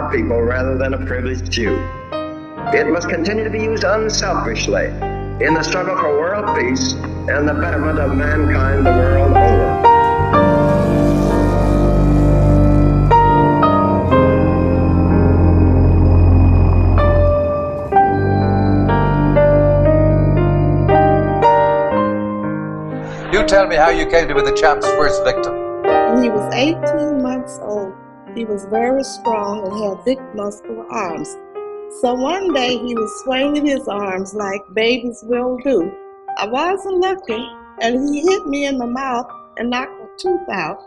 our people rather than a privileged few. It must continue to be used unselfishly in the struggle for world peace and the betterment of mankind the world over. You tell me how you came to be the champ's first victim. When he was 18 months old, he was very strong and had big muscular arms. So one day he was swinging his arms like babies will do. I wasn't looking, and he hit me in the mouth and knocked a tooth out.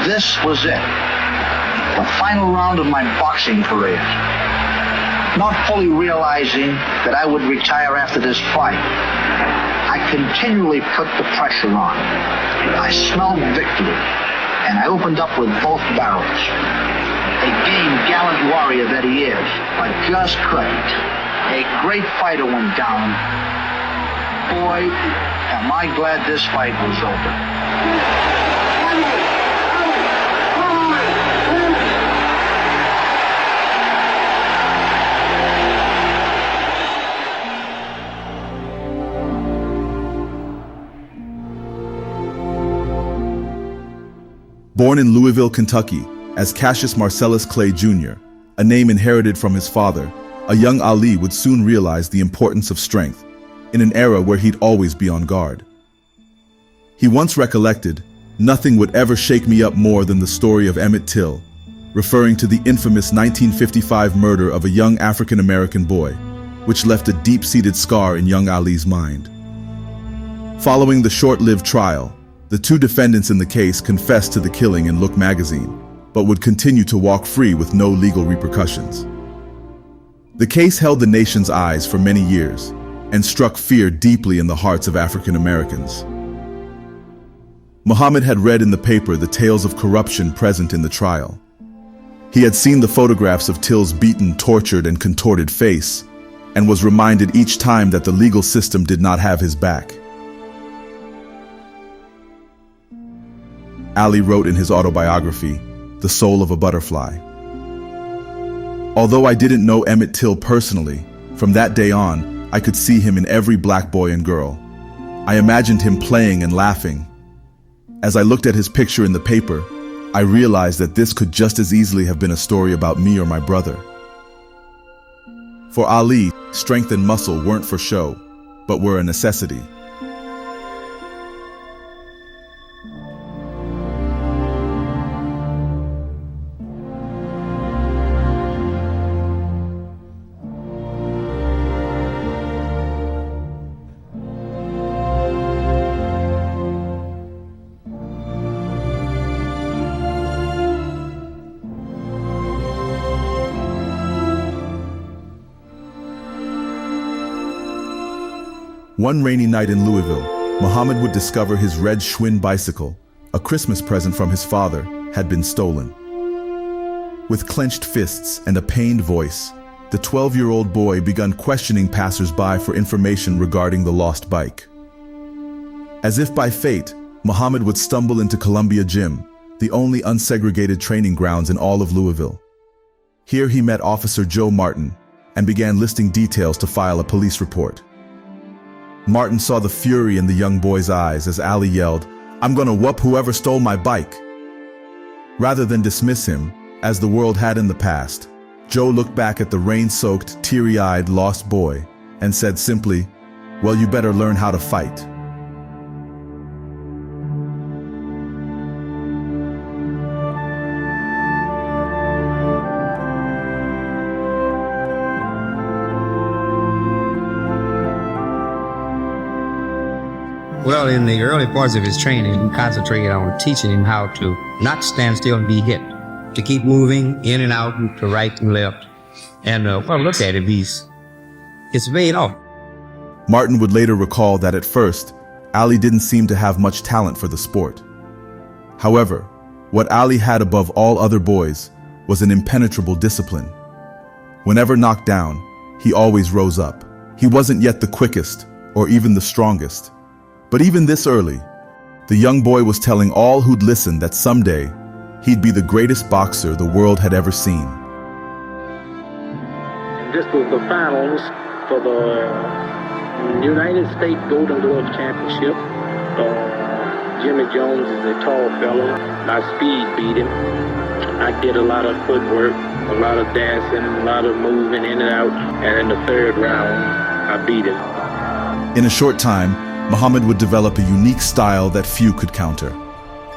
This was it, the final round of my boxing career. Not fully realizing that I would retire after this fight, I continually put the pressure on. I smelled victory, and I opened up with both barrels. A game gallant warrior that he is, but just couldn't. A great fighter went down. Boy, am I glad this fight was over. Born in Louisville, Kentucky, as Cassius Marcellus Clay Jr., a name inherited from his father, a young Ali would soon realize the importance of strength, in an era where he'd always be on guard. He once recollected, "Nothing would ever shake me up more than the story of Emmett Till," referring to the infamous 1955 murder of a young African-American boy, which left a deep-seated scar in young Ali's mind. Following the short-lived trial, the two defendants in the case confessed to the killing in Look magazine, but would continue to walk free with no legal repercussions. The case held the nation's eyes for many years and struck fear deeply in the hearts of African Americans. Muhammad had read in the paper the tales of corruption present in the trial. He had seen the photographs of Till's beaten, tortured, and contorted face, and was reminded each time that the legal system did not have his back. Ali wrote in his autobiography, The Soul of a Butterfly. Although I didn't know Emmett Till personally, from that day on, I could see him in every black boy and girl. I imagined him playing and laughing. As I looked at his picture in the paper, I realized that this could just as easily have been a story about me or my brother. For Ali, strength and muscle weren't for show, but were a necessity. One rainy night in Louisville, Muhammad would discover his red Schwinn bicycle, a Christmas present from his father, had been stolen. With clenched fists and a pained voice, the 12-year-old boy began questioning passers-by for information regarding the lost bike. As if by fate, Muhammad would stumble into Columbia Gym, the only unsegregated training grounds in all of Louisville. Here he met Officer Joe Martin and began listing details to file a police report. Martin saw the fury in the young boy's eyes as Ali yelled, "I'm gonna whoop whoever stole my bike." Rather than dismiss him, as the world had in the past, Joe looked back at the rain-soaked, teary-eyed, lost boy and said simply, "Well, you better learn how to fight." Well, in the early parts of his training, he concentrated on teaching him how to not stand still and be hit, to keep moving in and out, to right and left. And look at him, it's paid off. Martin would later recall that at first, Ali didn't seem to have much talent for the sport. However, what Ali had above all other boys was an impenetrable discipline. Whenever knocked down, he always rose up. He wasn't yet the quickest or even the strongest. But even this early, the young boy was telling all who'd listen that someday he'd be the greatest boxer the world had ever seen. This was the finals for the United States Golden Glove Championship. Jimmy Jones is a tall fellow. My speed beat him. I did a lot of footwork, a lot of dancing, a lot of moving in and out. And in the third round, I beat him. In a short time, Muhammad would develop a unique style that few could counter.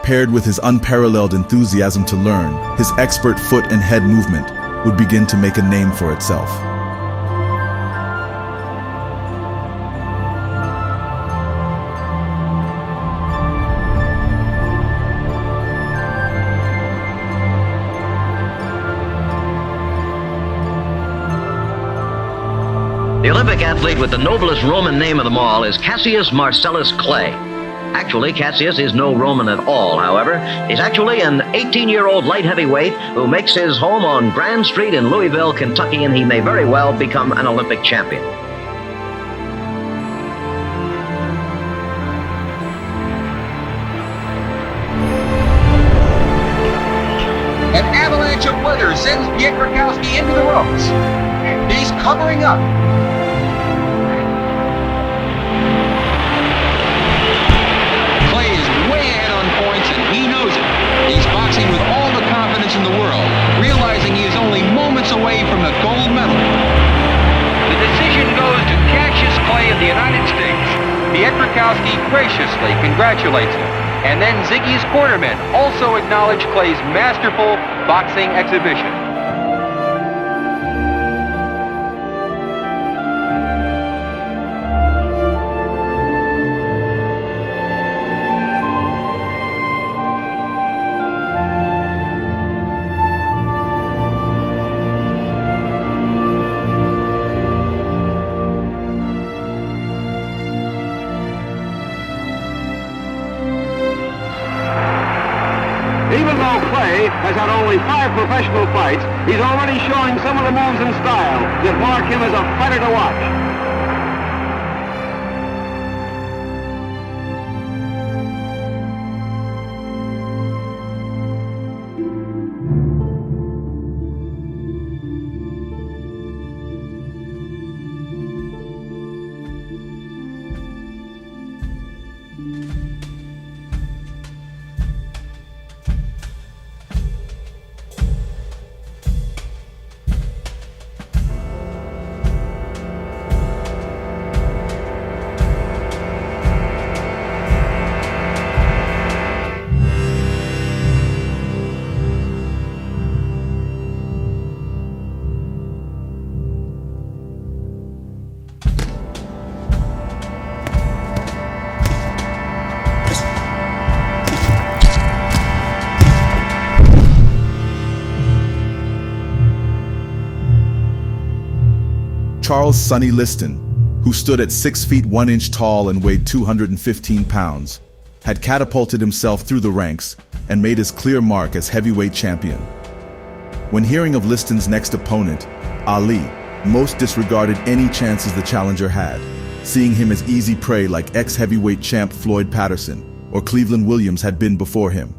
Paired with his unparalleled enthusiasm to learn, his expert foot and head movement would begin to make a name for itself. The Olympic athlete with the noblest Roman name of them all is Cassius Marcellus Clay. Actually, Cassius is no Roman at all, however. He's actually an 18-year-old light heavyweight who makes his home on Grand Street in Louisville, Kentucky, and he may very well become an Olympic champion. An avalanche of weather sends Piotr Rakowski into the ropes. He's covering up. Clay is way ahead on points, and he knows it. He's boxing with all the confidence in the world, realizing he is only moments away from the gold medal. The decision goes to Cassius Clay of the United States. Piotr Rakowski graciously congratulates him. And then Ziggy's cornermen also acknowledge Clay's masterful boxing exhibition. Even though Clay has had only 5 professional fights, he's already showing some of the moves and style that mark him as a fighter to watch. Charles Sonny Liston, who stood at 6 feet 1 inch tall and weighed 215 pounds, had catapulted himself through the ranks and made his clear mark as heavyweight champion. When hearing of Liston's next opponent, Ali, most disregarded any chances the challenger had, seeing him as easy prey like ex-heavyweight champ Floyd Patterson or Cleveland Williams had been before him.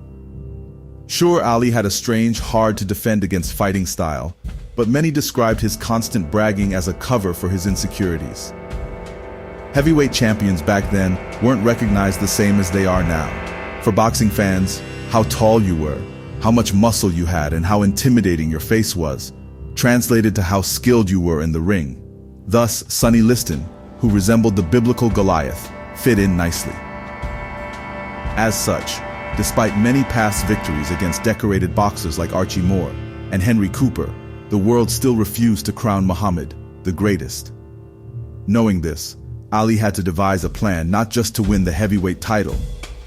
Sure, Ali had a strange, hard-to-defend-against fighting style, but many described his constant bragging as a cover for his insecurities. Heavyweight champions back then weren't recognized the same as they are now. For boxing fans, how tall you were, how much muscle you had, and how intimidating your face was, translated to how skilled you were in the ring. Thus, Sonny Liston, who resembled the biblical Goliath, fit in nicely. As such, despite many past victories against decorated boxers like Archie Moore and Henry Cooper, the world still refused to crown Muhammad the greatest. Knowing this, Ali had to devise a plan not just to win the heavyweight title,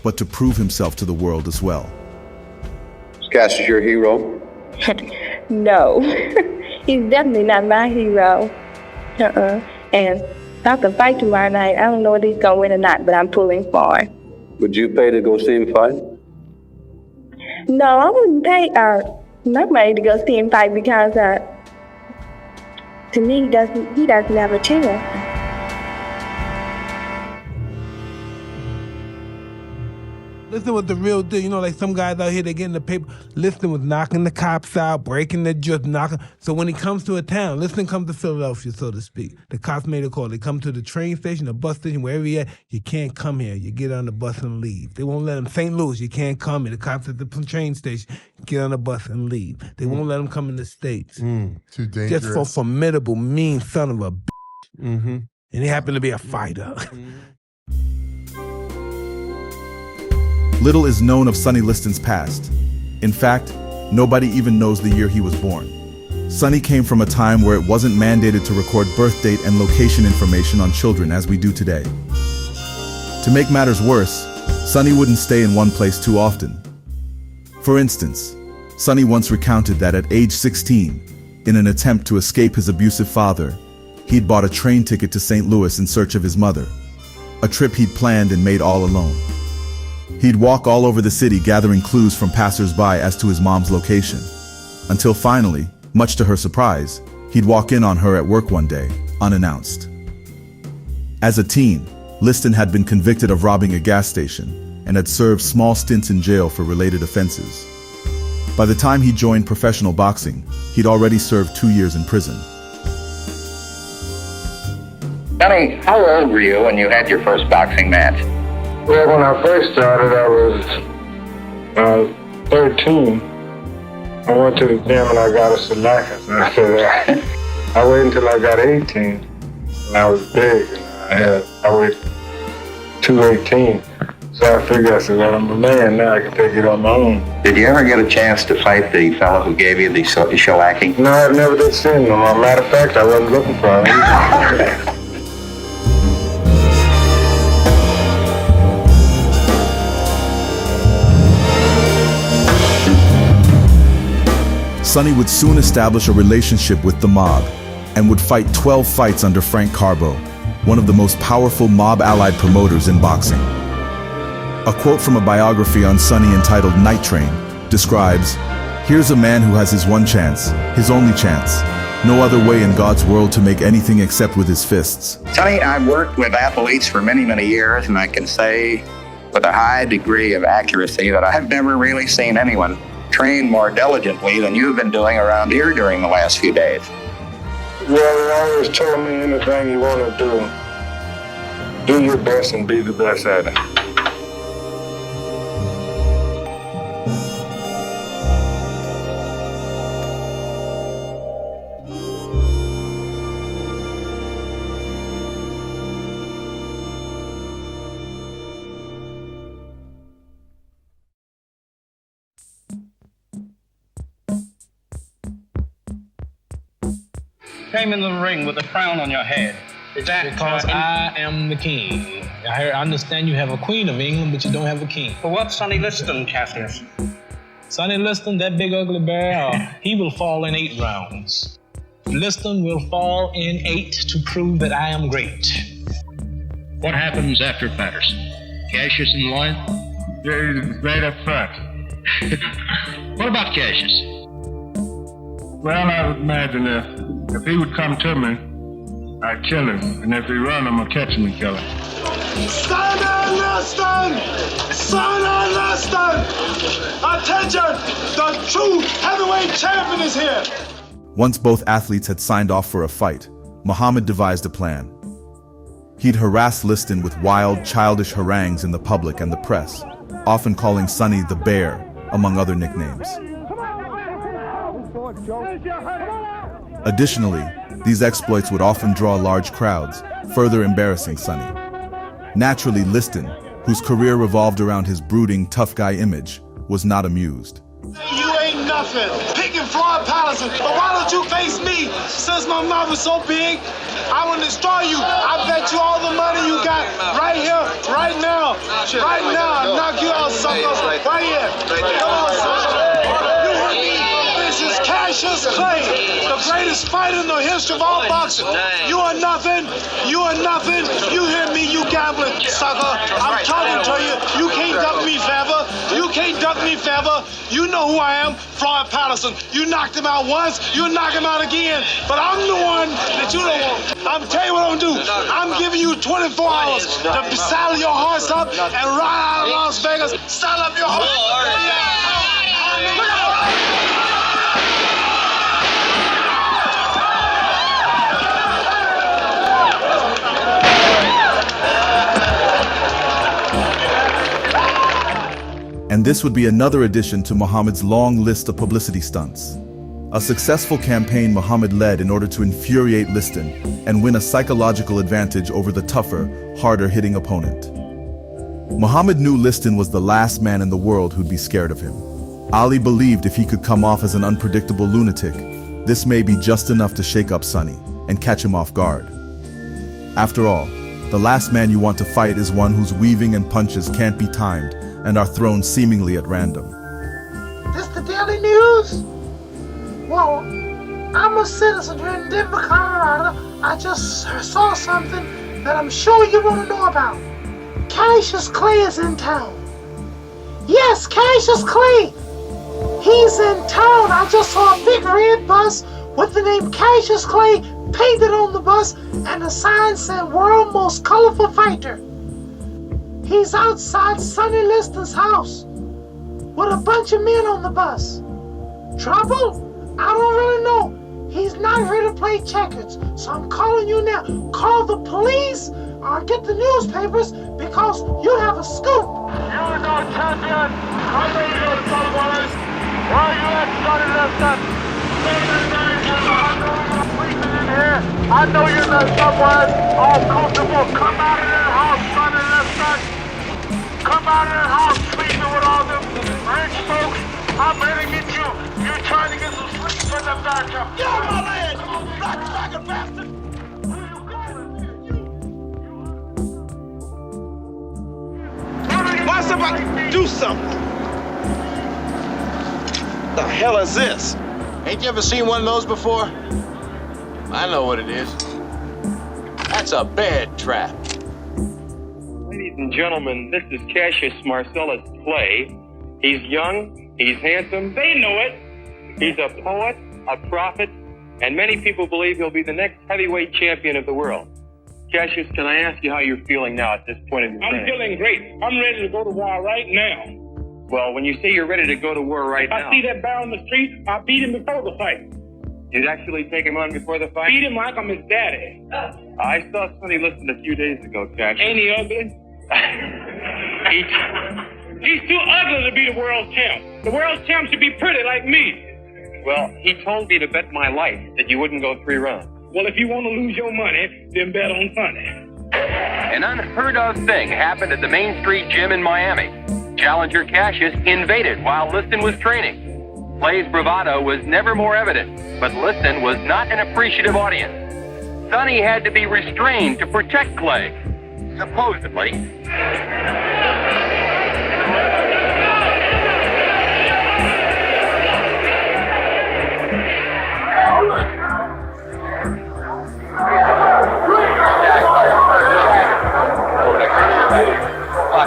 but to prove himself to the world as well. Is Cassius your hero? No, he's definitely not my hero. And after the fight tomorrow night, I don't know if he's gonna win or not, but I'm pulling for him. Would you pay to go see him fight? No, I wouldn't pay my money to go see him fight because to me, he doesn't have a chance. Liston was the real deal. You know, like some guys out here, they get in the paper. Liston was knocking the cops out, breaking the just knocking. So when he comes to a town, Liston comes to Philadelphia, so to speak. The cops made a call. They come to the train station, the bus station, wherever you're at. You can't come here. You get on the bus and leave. They won't let him. St. Louis, you can't come here. The cops at the train station, get on the bus and leave. They won't let him come in the States. Too dangerous. Just for formidable, mean son of a bitch. And he happened to be a fighter. Little is known of Sonny Liston's past. In fact, nobody even knows the year he was born. Sonny came from a time where it wasn't mandated to record birth date and location information on children as we do today. To make matters worse, Sonny wouldn't stay in one place too often. For instance, Sonny once recounted that at age 16, in an attempt to escape his abusive father, he'd bought a train ticket to St. Louis in search of his mother, a trip he'd planned and made all alone. He'd walk all over the city gathering clues from passers-by as to his mom's location, until finally, much to her surprise, he'd walk in on her at work one day, unannounced. As a teen, Liston had been convicted of robbing a gas station and had served small stints in jail for related offenses. By the time he joined professional boxing, he'd already served 2 years in prison. Sonny, how old were you when you had your first boxing match? Well, when I first started, I was 13. I went to the gym and I got a Salakis. After that, I waited until I got 18. And I was big. And I weighed 218. So I figured, I said, well, I'm a man now. I can take it on my own. Did you ever get a chance to fight the fellow who gave you the shellacking? No, I never did see him. As a matter of fact, I wasn't looking for him. Sonny would soon establish a relationship with the mob and would fight 12 fights under Frank Carbo, one of the most powerful mob-allied promoters in boxing. A quote from a biography on Sonny entitled Night Train describes, "Here's a man who has his one chance, his only chance. No other way in God's world to make anything except with his fists." Sonny, I've worked with athletes for many, many years, and I can say with a high degree of accuracy that I have never really seen anyone train more diligently than you've been doing around here during the last few days. Well, he always told me anything you want to do your best and be the best at it. Came in the ring with a crown on your head. Is that because I am the king. I understand you have a queen of England, but you don't have a king. For what, Sonny Liston, Cassius? Sonny Liston, that big ugly bear, he will fall in 8 rounds. Liston will fall in 8 to prove that I am great. What happens after Patterson? Cassius in line? Yeah, he's right up front. What about Cassius? Well, I would imagine if he would come to me, I'd kill him. And if he run, I'm gonna catch him and kill him. Sonny Liston! Sonny Liston! Attention! The true heavyweight champion is here! Once both athletes had signed off for a fight, Muhammad devised a plan. He'd harass Liston with wild, childish harangues in the public and the press, often calling Sonny the Bear, among other nicknames. Additionally, These exploits would often draw large crowds, further embarrassing Sonny. Naturally, Liston, whose career revolved around his brooding, tough guy image, was not amused. You ain't nothing. Picking Floyd Patterson. But why don't you face me? Since my mouth is so big, I will destroy you. I bet you all the money you got right here, right now. Right now. I'll knock you out, suckers. Right here. Come on, suckers. You heard me. This is Cassius Clay, the greatest fighter in the history of all boxing. You are nothing. You are nothing. You hear me, you gambling sucker. I'm talking to you. You can't duck me forever. You can't duck me forever. You know who I am, Floyd Patterson. You knocked him out once, you knock him out again. But I'm the one that you don't want. I'm telling you what I'm gonna do. I'm giving you 24 hours to saddle your horse up and ride out of Las Vegas. Saddle up your horse. And this would be another addition to Muhammad's long list of publicity stunts. A successful campaign Muhammad led in order to infuriate Liston and win a psychological advantage over the tougher, harder-hitting opponent. Muhammad knew Liston was the last man in the world who'd be scared of him. Ali believed if he could come off as an unpredictable lunatic, this may be just enough to shake up Sonny and catch him off guard. After all, the last man you want to fight is one whose weaving and punches can't be timed and are thrown seemingly at random. This the Daily News? Well, I'm a citizen here in Denver, Colorado. I just saw something that I'm sure you want to know about. Cassius Clay is in town. Yes, Cassius Clay. He's in town. I just saw a big red bus with the name Cassius Clay painted on the bus and a sign said World Most Colorful Fighter. He's outside Sonny Liston's house with a bunch of men on the bus. Trouble? I don't really know. He's not here to play checkers, so I'm calling you now. Call the police or get the newspapers because you have a scoop. You are no champion. How many of those followers? Why are you at Sonny Liston? I know you're not someone all comfortable. Come out of that house, Sonny Liston. Come out of that house sleeping with all them rich folks. I'm ready to get you. You're trying to get some sleep for them back up. Get on my land, you black faggot bastard. Why somebody do something? The hell is this? Ain't you ever seen one of those before? I know what it is. That's a bed trap. Ladies and gentlemen, this is Cassius Marcellus Clay. He's young, he's handsome. They know it. He's a poet, a prophet, and many people believe he'll be the next heavyweight champion of the world. Cassius, can I ask you how you're feeling now at this point in your I'm feeling great. I'm ready to go to war right now. Well, when you say you're ready to go to war right now... I see that bear on the street, I beat him before the fight. You'd actually take him on before the fight? Beat him like I'm his daddy. I saw Sonny Liston a few days ago, Cassius. Ain't he ugly? He's too ugly to be the world champ. The world champ should be pretty like me. Well, he told me to bet my life that you wouldn't go 3 rounds. Well, if you want to lose your money, then bet on Sonny. An unheard of thing happened at the Main Street Gym in Miami. Challenger Cassius invaded while Liston was training. Clay's bravado was never more evident, but Liston was not an appreciative audience. Sonny had to be restrained to protect Clay, supposedly.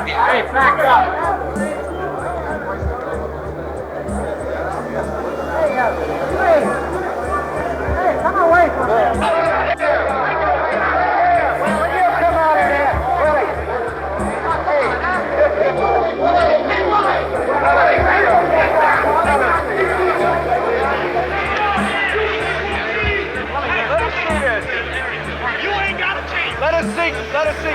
Hey, back up! Hey, come away from there! Will you come out of there? Let us see this! You ain't got a chance! Let us see! Let us see!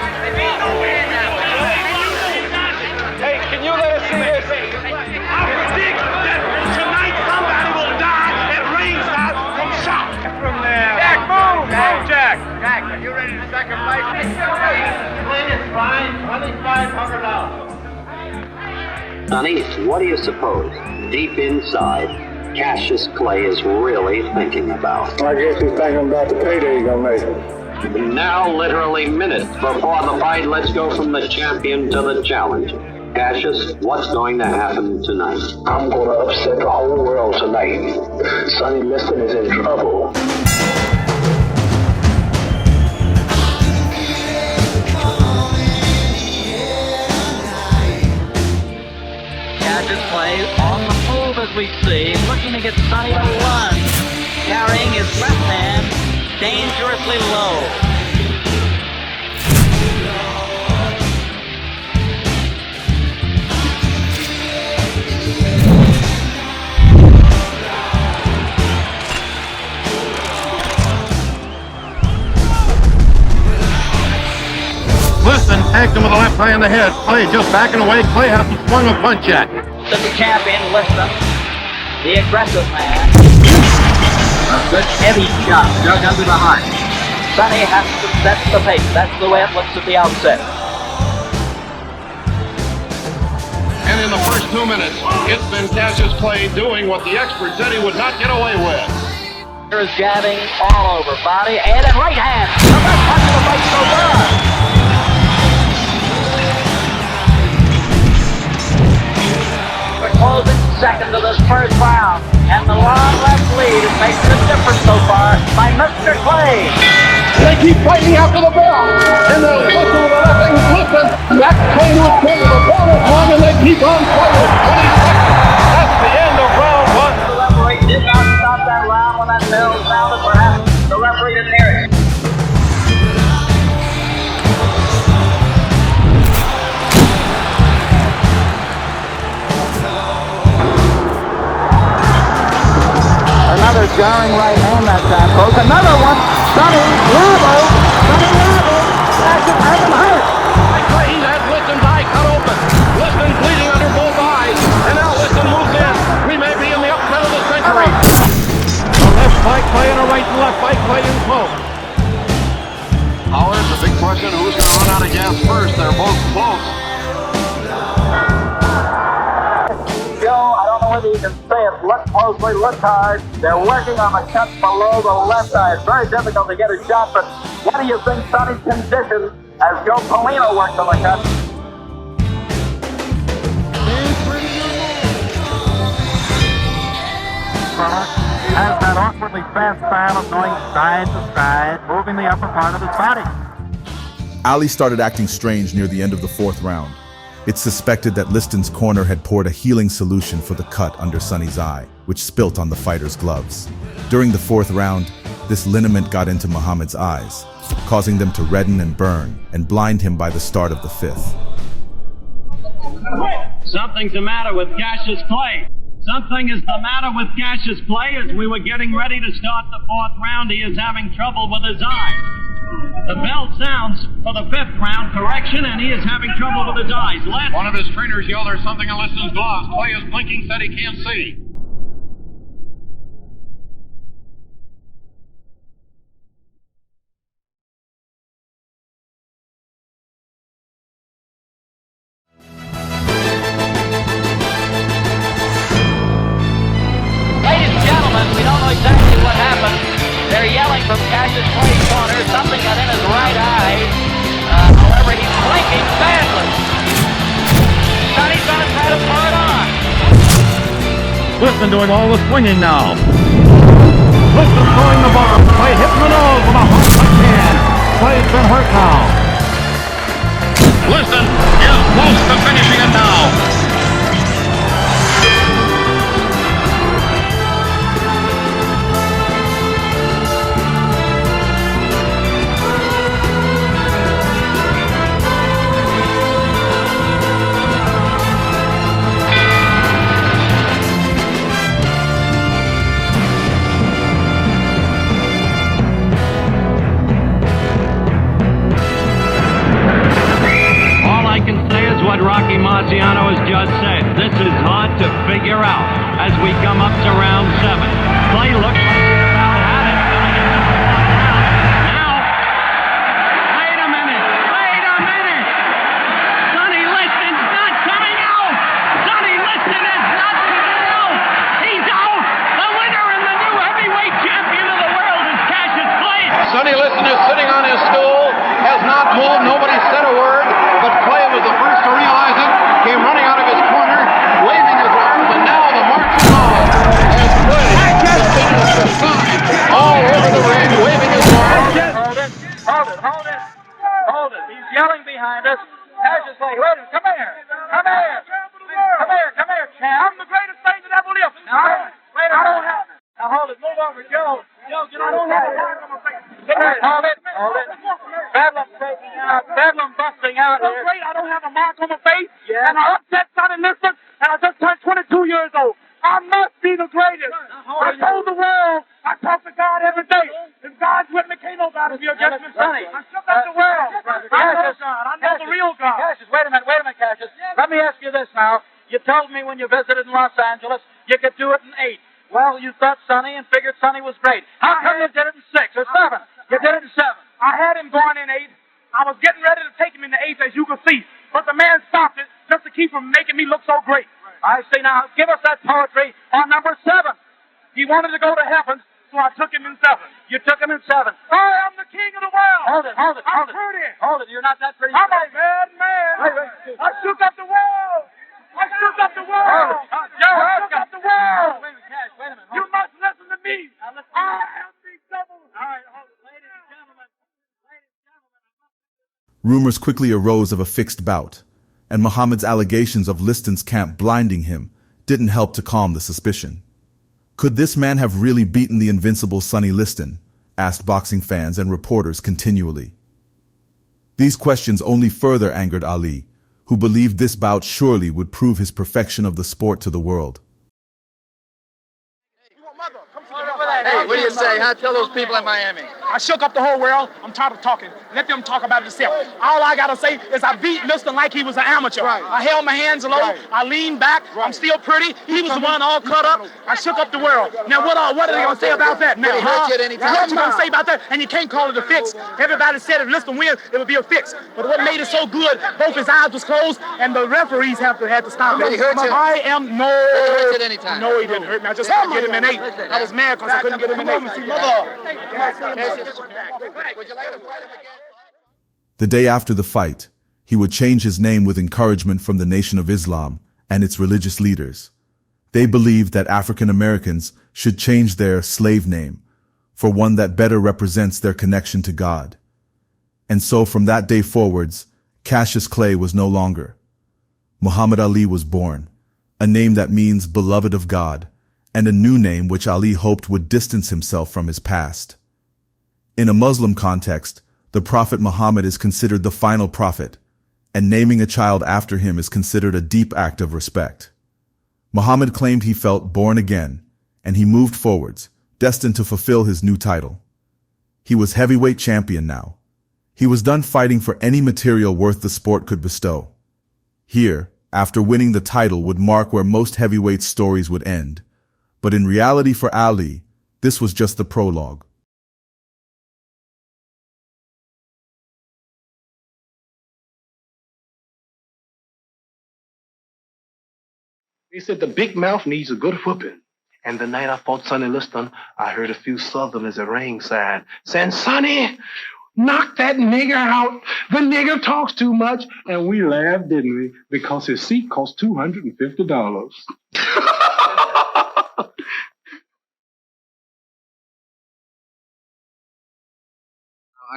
Hey, can you let us see this? I predict that tonight somebody will die at ringside from shock. From there. Jack, move! Sonny, what do you suppose? Deep inside, Cassius Clay is really thinking about? I guess he's thinking about the payday he's gonna make. Now, literally minutes before the fight, let's go from the champion to the challenger. Cassius, what's going to happen tonight? I'm gonna upset the whole world tonight. Sonny Liston is in trouble. Cassius Clay on the move as we see, looking to get Sonny to run, carrying his left hand dangerously low. Liston tagged him with the left eye in the head. Clay just backing away. Clay hasn't swung a punch yet. To the champion, Liston, the aggressive man. A good heavy shot dug under the heart. Sonny has to set the pace. That's the way it looks at the outset. And in the first 2 minutes, it's been Cassius Clay doing what the expert said he would not get away with. There's jabbing all over body and in right hand. The best punch of the fight so far. Closing second of this first round, and the long left lead is making a difference so far by Mr. Clay. They keep fighting after the bell, and they'll whistle the left listen. That's Clay to his corner. The ball is long, and they keep on fighting. 20 seconds. That's the end of round one. The referee did not stop that round when that bell sounded. Perhaps the referee didn't hear it. Another jarring right hand that time, folks. Another one. Sonny Labo. Cassius has him hurt. Clay has Liston's eye cut open. Liston bleeding under both eyes. And now Liston moves in. We may be in the upset of the century. A left by Clay and a right and left by Clay in close. Howard, the big question, who's going to run out of gas first? They're both close. Joe, I don't know whether you can say it. Look closely, look hard. They're working on the cut below the left eye. It's very difficult to get a shot, but what do you think Sonny's condition as Joe Polino works on the cut? Has that awkwardly fast style of going side to side, moving the upper part of his body. Ali started acting strange near the end of the fourth round. It's suspected that Liston's corner had poured a healing solution for the cut under Sonny's eye, which spilt on the fighter's gloves. During the fourth round, this liniment got into Muhammad's eyes, causing them to redden and burn and blind him by the start of the fifth. Something's the matter with Cassius Clay. Something is the matter with Cassius Clay. As we were getting ready to start the fourth round, he is having trouble with his eyes. The bell sounds for the fifth round correction, and he is having trouble with his eyes. One of his trainers yelled there's something in Liston's gloves. Clay is blinking, said he can't see. Ladies and gentlemen, we don't know exactly what happened. They're yelling from Cassius Clay's corner. Something got in his right eye. However, he's blinking badly. Sonny's gonna try to pull it on. Liston doing all the swinging now. Liston throwing the bomb. Clay hitting the nose with a hard left hand. Clay's been hurt now. Liston is close to finishing it now. What Rocky Marciano has just said. This is hard to figure out as we come up to round 7. Clay looks like he about had it. Now, wait a minute. Sonny Liston's not coming out. Hold it. Bedlam breaking out. Bedlam busting out here. Great, I don't have a mark on my face. Yeah. And I upset Sonny Liston, and I just turned 22 years old. I must be the greatest. I told the world, I talk to God every day. If God's with me, can't nobody be against me. Sonny. I shook up the world. I know God. I know the real God. Cassius, wait a minute, Cassius. Let me ask you this now. You told me when you visited in Los Angeles you could do it in 8. Well, you thought Sonny and figured Sonny was great. How come you did it in 6 or 7? You did it in 7. I had him going in 8. I was getting ready to take him in the 8th, as you can see. But the man stopped it just to keep from making me look so great. I see. Now, give us that poetry on number 7. He wanted to go to heaven, so I took him in 7. You took him in 7. I am the king of the world. Hold it. I'm pretty. Hold it. You're not that pretty. I'm a bad man. Wait. I shook up the world. I shook up the world. I shook up the world. Wait a minute. You must listen to me. Now, listen. I am the devil. All right, hold it. Ladies and gentlemen. Rumors quickly arose of a fixed bout, and Muhammad's allegations of Liston's camp blinding him didn't help to calm the suspicion. Could this man have really beaten the invincible Sonny Liston? Asked boxing fans and reporters continually. These questions only further angered Ali, who believed this bout surely would prove his perfection of the sport to the world. Hey, what do you say, huh? Tell those people in Miami. I shook up the whole world. I'm tired of talking. Let them talk about it themselves. All I gotta say is I beat Liston like he was an amateur. Right. I held my hands low. Right. I leaned back. Right. I'm still pretty. He was the one all cut up. I shook up the world. Now what are they gonna say about that now? What you gonna say about that? And you can't call it a fix. Everybody said if Liston wins, it would be a fix. But what made it so good? Both his eyes was closed, and the referees had to stop it. He hurt you? I am no. Did he hurt you at any time? No, he didn't hurt me. I just couldn't get him in 8. I was mad because I couldn't get him in 8. The day after the fight, he would change his name with encouragement from the Nation of Islam and its religious leaders. They believed that African Americans should change their slave name for one that better represents their connection to God. And so from that day forwards, Cassius Clay was no longer. Muhammad Ali was born, a name that means beloved of God, and a new name which Ali hoped would distance himself from his past. In a Muslim context, the Prophet Muhammad is considered the final prophet, and naming a child after him is considered a deep act of respect. Muhammad claimed he felt born again, and he moved forwards, destined to fulfill his new title. He was heavyweight champion now. He was done fighting for any material worth the sport could bestow. Here, after winning the title, would mark where most heavyweight stories would end. But in reality for Ali, this was just the prologue. They said the big mouth needs a good whooping. And the night I fought Sonny Liston, I heard a few Southerners at ringside saying, "Sonny, knock that nigger out. The nigger talks too much." And we laughed, didn't we? Because his seat cost $250.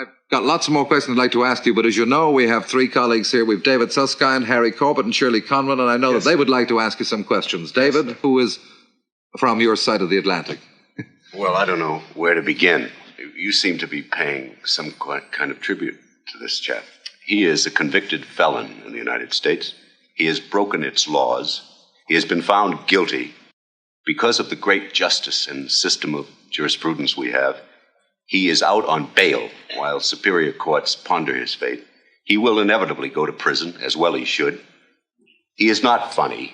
I've got lots more questions I'd like to ask you, but as you know, we have 3 colleagues here. We've David Susskind, Harry Corbett, and Shirley Conran, and I know that they would like to ask you some questions. David, who is from your side of the Atlantic? Well, I don't know where to begin. You seem to be paying some kind of tribute to this chap. He is a convicted felon in the United States. He has broken its laws. He has been found guilty. Because of the great justice and system of jurisprudence we have, he is out on bail while superior courts ponder his fate. He will inevitably go to prison, as well he should. He is not funny.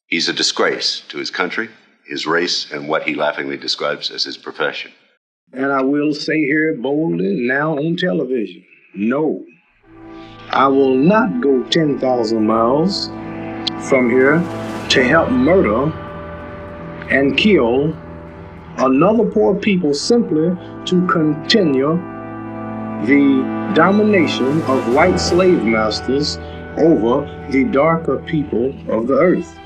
He's a disgrace to his country, his race, and what he laughingly describes as his profession. And I will say here boldly, now on television, no, I will not go 10,000 miles from here to help murder and kill another poor people simply to continue the domination of white slave masters over the darker people of the earth.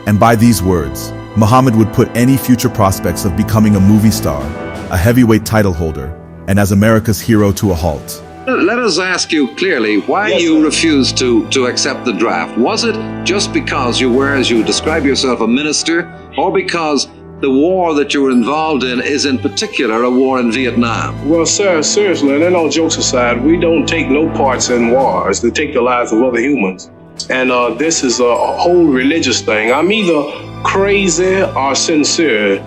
And by these words, Muhammad would put any future prospects of becoming a movie star, a heavyweight title holder, and as America's hero to a halt. Let us ask you clearly why you refused to accept the draft. Was it just because you were, as you describe yourself, a minister, or because the war that you were involved in is in particular a war in Vietnam. Well, sir, seriously, and all jokes aside, we don't take no parts in wars to take the lives of other humans. And this is a whole religious thing. I'm either crazy or sincere,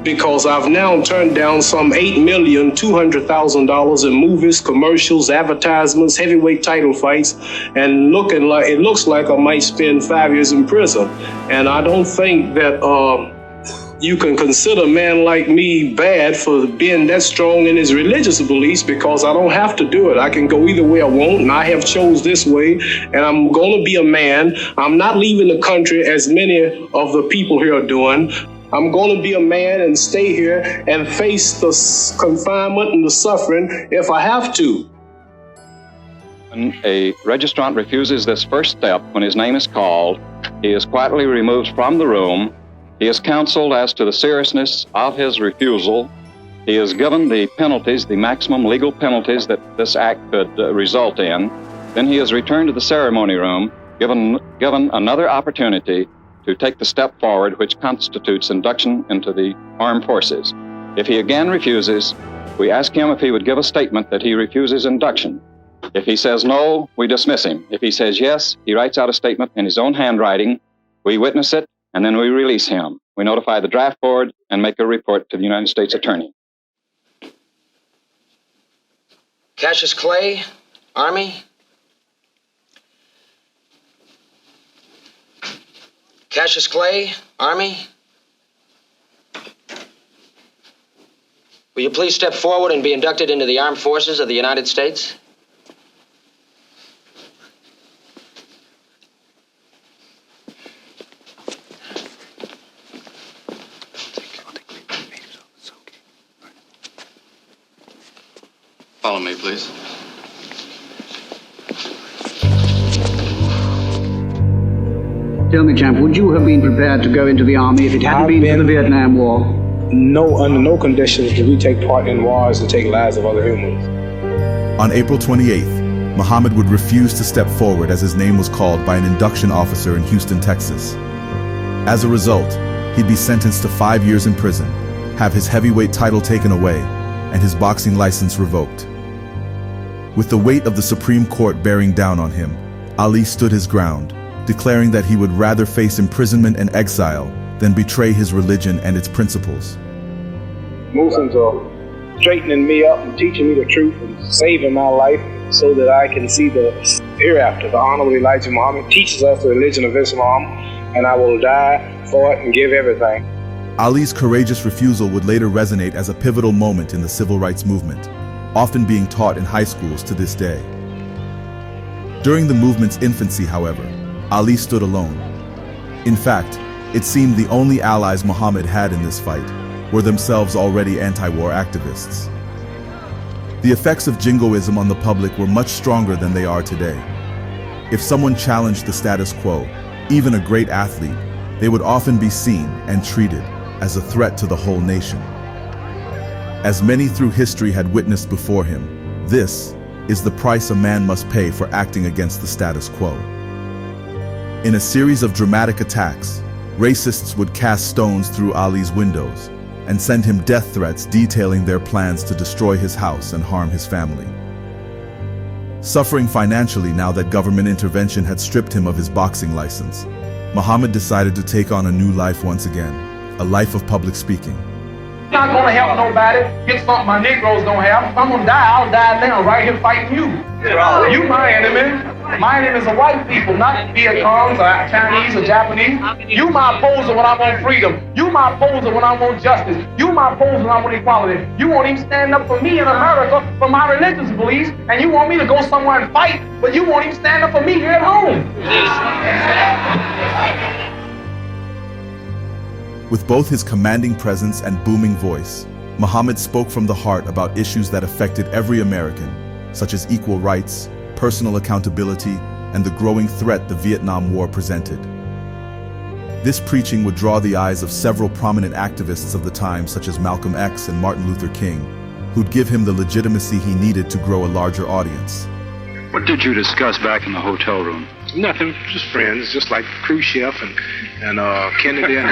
because I've now turned down some $8,200,000 in movies, commercials, advertisements, heavyweight title fights, and it looks like I might spend 5 years in prison. And I don't think that you can consider a man like me bad for being that strong in his religious beliefs, because I don't have to do it. I can go either way I want, and I have chose this way, and I'm going to be a man. I'm not leaving the country as many of the people here are doing. I'm going to be a man and stay here and face the confinement and the suffering if I have to. When a registrant refuses this first step, when his name is called, he is quietly removed from the room. He is counseled as to the seriousness of his refusal. He is given the penalties, the maximum legal penalties that this act could result in. Then he is returned to the ceremony room, given another opportunity to take the step forward which constitutes induction into the armed forces. If he again refuses, we ask him if he would give a statement that he refuses induction. If he says no, we dismiss him. If he says yes, he writes out a statement in his own handwriting. We witness it, and then we release him. We notify the draft board and make a report to the United States Attorney. Cassius Clay, Army. Cassius Clay, Army. Will you please step forward and be inducted into the Armed Forces of the United States? Follow me, please. Tell me, champ, would you have been prepared to go into the army if it hadn't been for the Vietnam War? No, under no conditions do we take part in wars to take lives of other humans. On April 28th, Muhammad would refuse to step forward as his name was called by an induction officer in Houston, Texas. As a result, he'd be sentenced to 5 years in prison, have his heavyweight title taken away, and his boxing license revoked. With the weight of the Supreme Court bearing down on him, Ali stood his ground, declaring that he would rather face imprisonment and exile than betray his religion and its principles. Muslims are straightening me up and teaching me the truth and saving my life so that I can see the hereafter. The Honorable Elijah Muhammad teaches us the religion of Islam, and I will die for it and give everything. Ali's courageous refusal would later resonate as a pivotal moment in the civil rights movement, often being taught in high schools to this day. During the movement's infancy, however, Ali stood alone. In fact, it seemed the only allies Muhammad had in this fight were themselves already anti-war activists. The effects of jingoism on the public were much stronger than they are today. If someone challenged the status quo, even a great athlete, they would often be seen and treated as a threat to the whole nation. As many through history had witnessed before him, this is the price a man must pay for acting against the status quo. In a series of dramatic attacks, racists would cast stones through Ali's windows and send him death threats detailing their plans to destroy his house and harm his family. Suffering financially now that government intervention had stripped him of his boxing license, Muhammad decided to take on a new life once again, a life of public speaking. I'm not gonna help nobody get something my Negroes don't have. If I'm gonna die, I'll die now, right here fighting you. You my enemy. My enemy is the white people, not Vietcongs or Chinese or Japanese. You my opposer when I want freedom. You my opposer when I want justice. You my opposer when I want equality. You won't even stand up for me in America for my religious beliefs, and you want me to go somewhere and fight, but you won't even stand up for me here at home. With both his commanding presence and booming voice, Muhammad spoke from the heart about issues that affected every American, such as equal rights, personal accountability, and the growing threat the Vietnam War presented. This preaching would draw the eyes of several prominent activists of the time, such as Malcolm X and Martin Luther King, who'd give him the legitimacy he needed to grow a larger audience. What did you discuss back in the hotel room? Nothing, just friends, just like Khrushchev and Kennedy and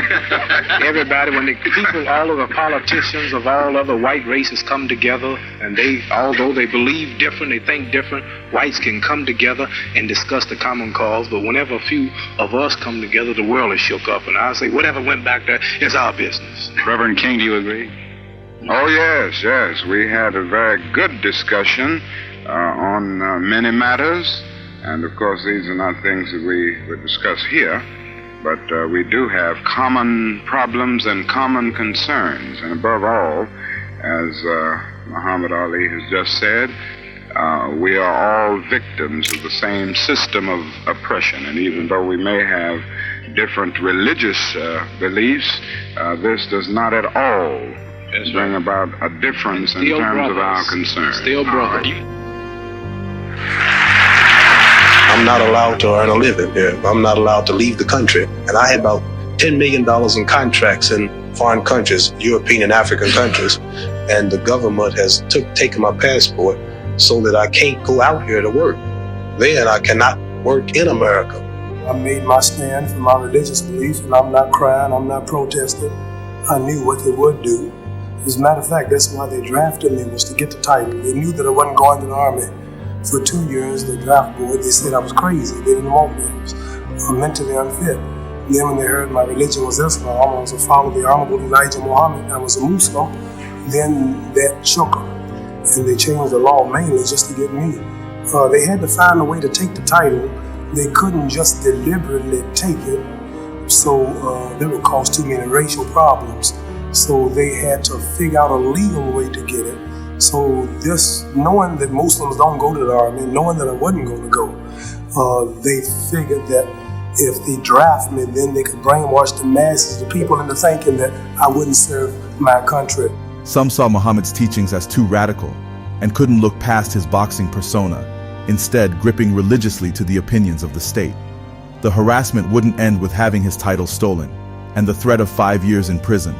everybody. When people, all of the politicians of all other white races come together, and although they believe different, they think different, whites can come together and discuss the common cause. But whenever a few of us come together, the world is shook up. And I say, whatever went back there is our business. Reverend King, do you agree? Oh, yes. We had a very good discussion on many matters. And, of course, these are not things that we would discuss here. But we do have common problems and common concerns. And above all, as Muhammad Ali has just said, we are all victims of the same system of oppression. And even though we may have different religious beliefs, this does not at all bring about a difference in terms of our concerns. Still brothers. I'm not allowed to earn a living here. I'm not allowed to leave the country. And I had about $10 million in contracts in foreign countries, European and African countries. And the government has taken my passport so that I can't go out here to work. Then I cannot work in America. I made my stand for my religious beliefs, and I'm not crying, I'm not protesting. I knew what they would do. As a matter of fact, that's why they drafted me, was to get the title. They knew that I wasn't going to the Army. For 2 years, the draft board, they said I was crazy. They didn't want me. I was mentally unfit. Then when they heard my religion was Islam, I was a follower of the Honorable Elijah Muhammad, I was a Muslim, then that shook them. And they changed the law mainly just to get me. They had to find a way to take the title. They couldn't just deliberately take it, so that would cause too many racial problems. So they had to figure out a legal way to get it. So this, knowing that Muslims don't go to the Army, knowing that I wasn't going to go, they figured that if they draft me, then they could brainwash the masses, the people, into thinking that I wouldn't serve my country. Some saw Muhammad's teachings as too radical and couldn't look past his boxing persona, instead gripping religiously to the opinions of the state. The harassment wouldn't end with having his title stolen and the threat of 5 years in prison.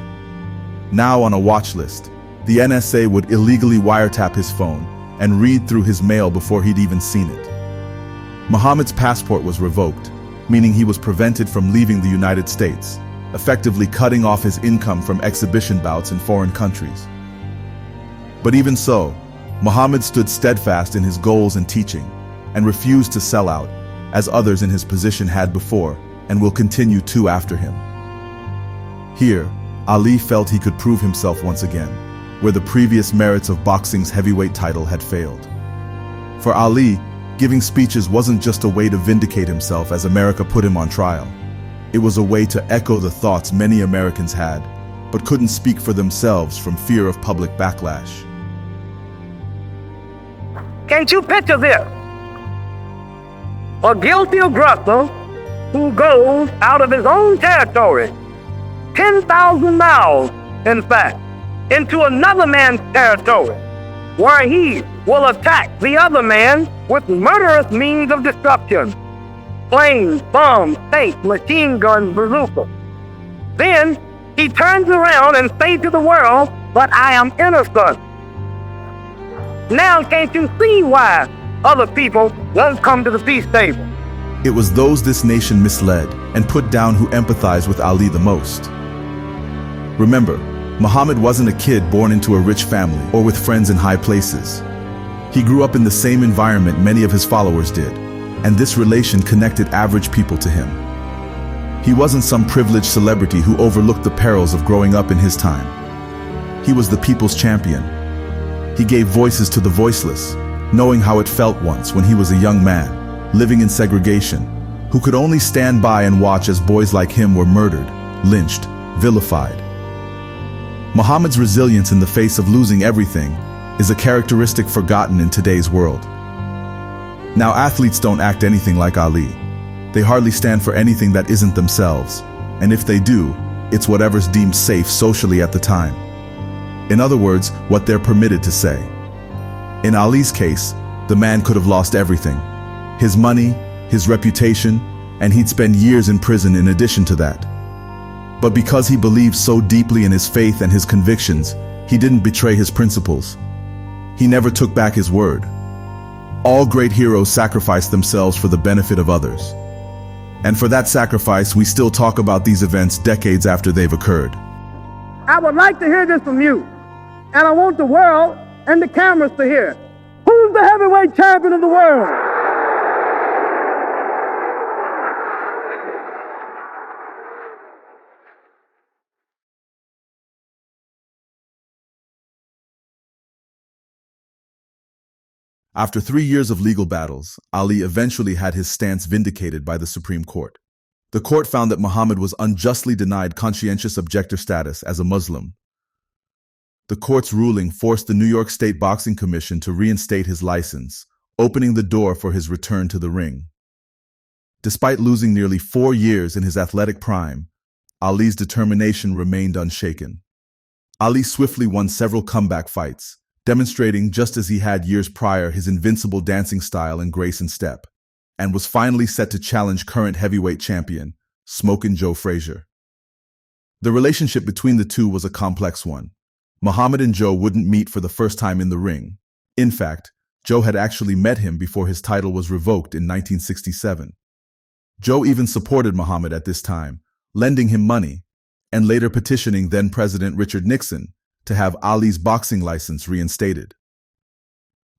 Now on a watch list, the NSA would illegally wiretap his phone and read through his mail before he'd even seen it. Muhammad's passport was revoked, meaning he was prevented from leaving the United States, effectively cutting off his income from exhibition bouts in foreign countries. But even so, Muhammad stood steadfast in his goals and teaching and refused to sell out, as others in his position had before and will continue to after him. Here, Ali felt he could prove himself once again, where the previous merits of boxing's heavyweight title had failed. For Ali, giving speeches wasn't just a way to vindicate himself as America put him on trial. It was a way to echo the thoughts many Americans had, but couldn't speak for themselves from fear of public backlash. Can't you picture this? A guilty aggressor who goes out of his own territory, 10,000 miles, in fact, into another man's territory, where he will attack the other man with murderous means of destruction. Planes, bombs, tanks, machine guns, bazookas. Then he turns around and says to the world, "But I am innocent." Now can't you see why other people won't come to the peace table? It was those this nation misled and put down who empathized with Ali the most. Remember, Muhammad wasn't a kid born into a rich family or with friends in high places. He grew up in the same environment many of his followers did, and this relation connected average people to him. He wasn't some privileged celebrity who overlooked the perils of growing up in his time. He was the people's champion. He gave voices to the voiceless, knowing how it felt once when he was a young man, living in segregation, who could only stand by and watch as boys like him were murdered, lynched, vilified. Muhammad's resilience in the face of losing everything is a characteristic forgotten in today's world. Now, athletes don't act anything like Ali. They hardly stand for anything that isn't themselves, and if they do, it's whatever's deemed safe socially at the time. In other words, what they're permitted to say. In Ali's case, the man could have lost everything: his money, his reputation, and he'd spend years in prison in addition to that. But because he believed so deeply in his faith and his convictions, he didn't betray his principles. He never took back his word. All great heroes sacrifice themselves for the benefit of others. And for that sacrifice, we still talk about these events decades after they've occurred. I would like to hear this from you, and I want the world and the cameras to hear it. Who's the heavyweight champion of the world? After 3 years of legal battles, Ali eventually had his stance vindicated by the Supreme Court. The court found that Muhammad was unjustly denied conscientious objector status as a Muslim. The court's ruling forced the New York State Boxing Commission to reinstate his license, opening the door for his return to the ring. Despite losing nearly 4 years in his athletic prime, Ali's determination remained unshaken. Ali swiftly won several comeback fights, demonstrating, just as he had years prior, his invincible dancing style and grace in step, and was finally set to challenge current heavyweight champion, Smokin' Joe Frazier. The relationship between the two was a complex one. Muhammad and Joe wouldn't meet for the first time in the ring. In fact, Joe had actually met him before his title was revoked in 1967. Joe even supported Muhammad at this time, lending him money, and later petitioning then-President Richard Nixon to have Ali's boxing license reinstated.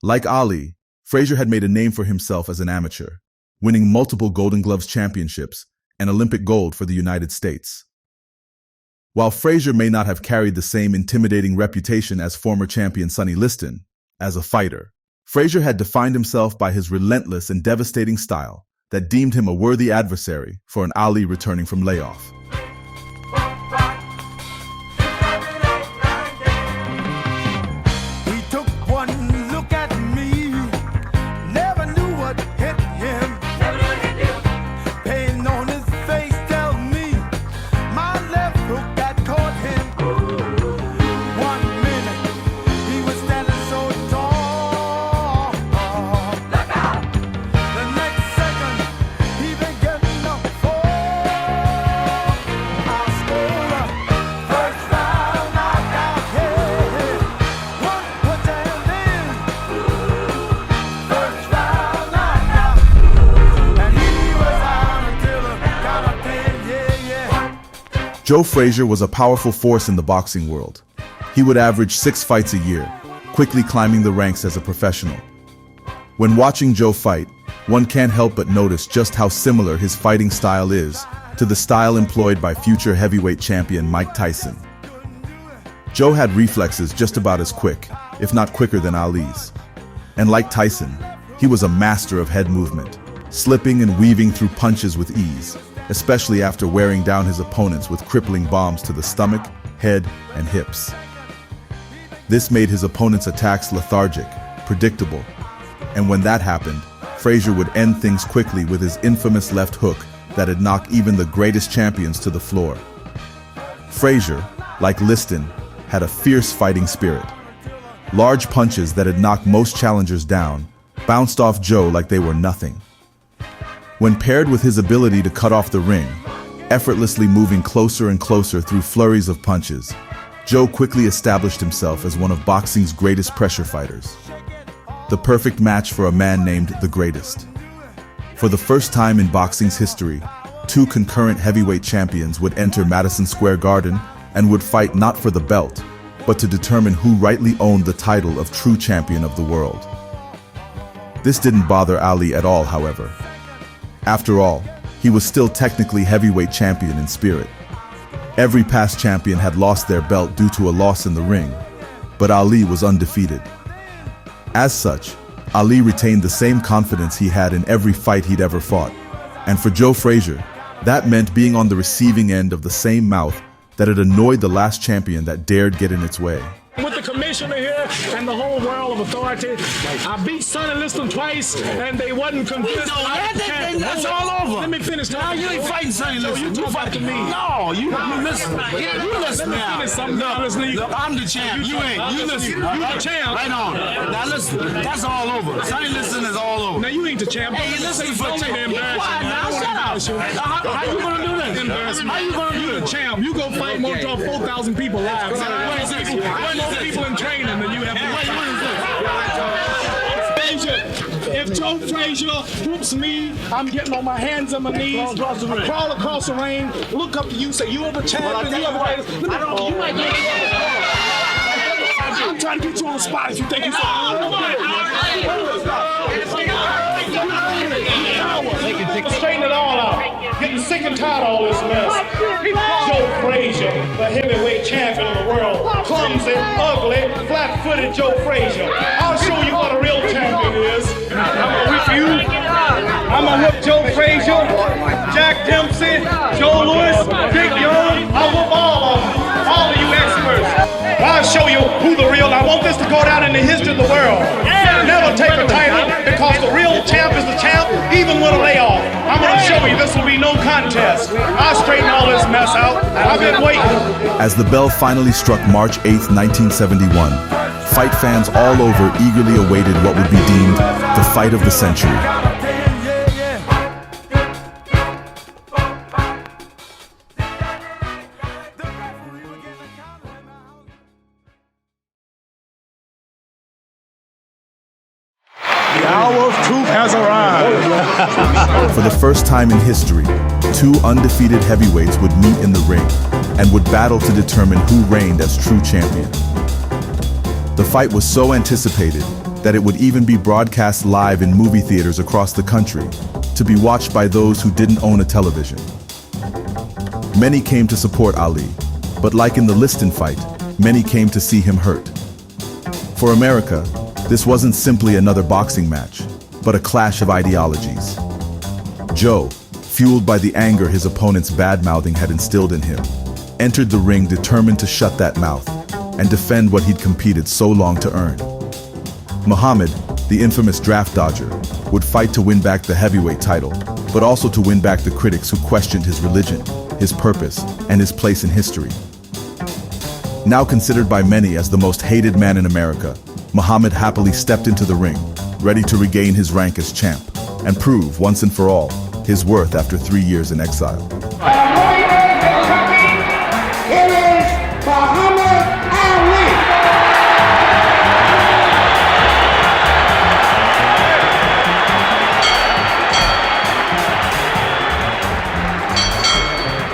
Like Ali, Frazier had made a name for himself as an amateur, winning multiple Golden Gloves championships and Olympic gold for the United States. While Frazier may not have carried the same intimidating reputation as former champion Sonny Liston, as a fighter, Frazier had defined himself by his relentless and devastating style that deemed him a worthy adversary for an Ali returning from layoff. Joe Frazier was a powerful force in the boxing world. He would average 6 fights a year, quickly climbing the ranks as a professional. When watching Joe fight, one can't help but notice just how similar his fighting style is to the style employed by future heavyweight champion Mike Tyson. Joe had reflexes just about as quick, if not quicker than Ali's. And like Tyson, he was a master of head movement, slipping and weaving through punches with ease, especially after wearing down his opponents with crippling bombs to the stomach, head, and hips. This made his opponents' attacks lethargic, predictable, and when that happened, Frazier would end things quickly with his infamous left hook that'd knock even the greatest champions to the floor. Frazier, like Liston, had a fierce fighting spirit. Large punches that'd knock most challengers down bounced off Joe like they were nothing. When paired with his ability to cut off the ring, effortlessly moving closer and closer through flurries of punches, Joe quickly established himself as one of boxing's greatest pressure fighters. The perfect match for a man named The Greatest. For the first time in boxing's history, 2 concurrent heavyweight champions would enter Madison Square Garden and would fight not for the belt, but to determine who rightly owned the title of true champion of the world. This didn't bother Ali at all, however. After all, he was still technically heavyweight champion in spirit. Every past champion had lost their belt due to a loss in the ring, but Ali was undefeated. As such, Ali retained the same confidence he had in every fight he'd ever fought. And for Joe Frazier, that meant being on the receiving end of the same mouth that had annoyed the last champion that dared get in its way. With the commissioner here and the whole world of authority, I beat Sonny Liston twice, and they wasn't convinced. That's all over. Let me finish. Now you ain't fighting Sonny Liston. You fighting me. No, you listen. You listen now. Look, I'm the champ. You ain't. You listen. You the champ. Right on. Now listen. That's all over. Sonny Liston is all over. Now you ain't the champ. Hey, you listen for a champ. Quiet now. Shut up. How you gonna do this? How you gonna do You the champ. You go fight more than 4,000 people live. More people in training than you have. What is this? If Joe Frazier whoops me. I'm getting on my hands and my knees. I crawl across the ring, look up to you, say, you are the champion. You might I'm trying to get you on the spot if you think you're so straighten it all out. Getting sick and tired of all this mess. Joe Frazier, the heavyweight champion of the world. Clumsy, ugly, flat-footed Joe Frazier. I'll show you what a real champion is. I'm gonna whip you. I'm gonna whip Joe Frazier, Jack Dempsey, Joe Louis, Dick Young. I'll whip all of them. All of you experts. I'll show you who the real. I want this to go down in the history of the world. Never take a title because the real champ is the champ, even with a layoff. I'm going to show you this will be no contest. I'll straighten all this mess out. I've been waiting. As the bell finally struck March 8th, 1971, fight fans all over eagerly awaited what would be deemed the fight of the century. The hour of truth has arrived. For the first time in history, two undefeated heavyweights would meet in the ring and would battle to determine who reigned as true champion. The fight was so anticipated that it would even be broadcast live in movie theaters across the country to be watched by those who didn't own a television. Many came to support Ali, but like in the Liston fight, many came to see him hurt. For America, this wasn't simply another boxing match, but a clash of ideologies. Joe, fueled by the anger his opponent's bad-mouthing had instilled in him, entered the ring determined to shut that mouth and defend what he'd competed so long to earn. Muhammad, the infamous draft dodger, would fight to win back the heavyweight title, but also to win back the critics who questioned his religion, his purpose, and his place in history. Now considered by many as the most hated man in America, Muhammad happily stepped into the ring, ready to regain his rank as champ and prove once and for all his worth after 3 years in exile. Here is Muhammad Ali.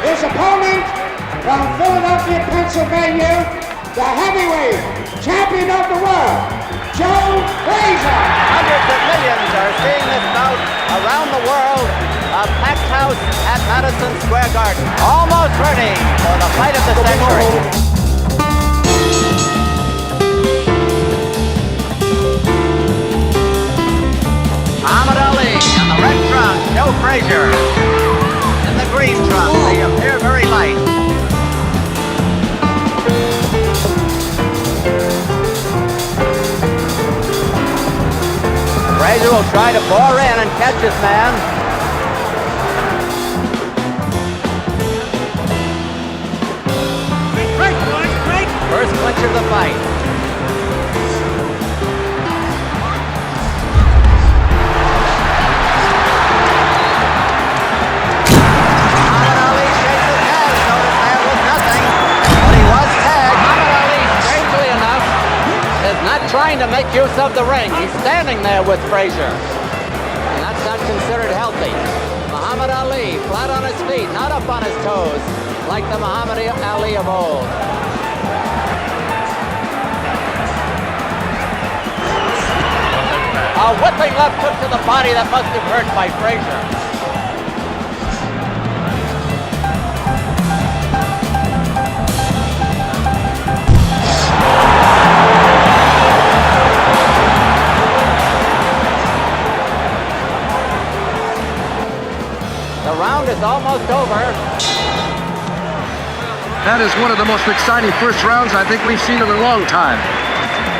His opponent from Philadelphia, Pennsylvania, the heavyweight champion of the world, Joe Frazier. Hundreds of millions are seeing this bout around the world. A packed house at Madison Square Garden. Almost ready for the fight of the century. Muhammad Ali in the red trunk, Joe Frazier. In the green trunk, they appear very light. Frazier will try to bore in and catch his man. First clinch of the fight. Muhammad Ali shakes his head as though to say it was nothing. But he was tagged. Muhammad Ali, strangely enough, is not trying to make use of the ring. He's standing there with Frazier. And that's not considered healthy. Muhammad Ali, flat on his feet, not up on his toes, like the Muhammad Ali of old. A whipping left hook to the body that must have hurt by Frazier. The round is almost over. That is one of the most exciting first rounds I think we've seen in a long time.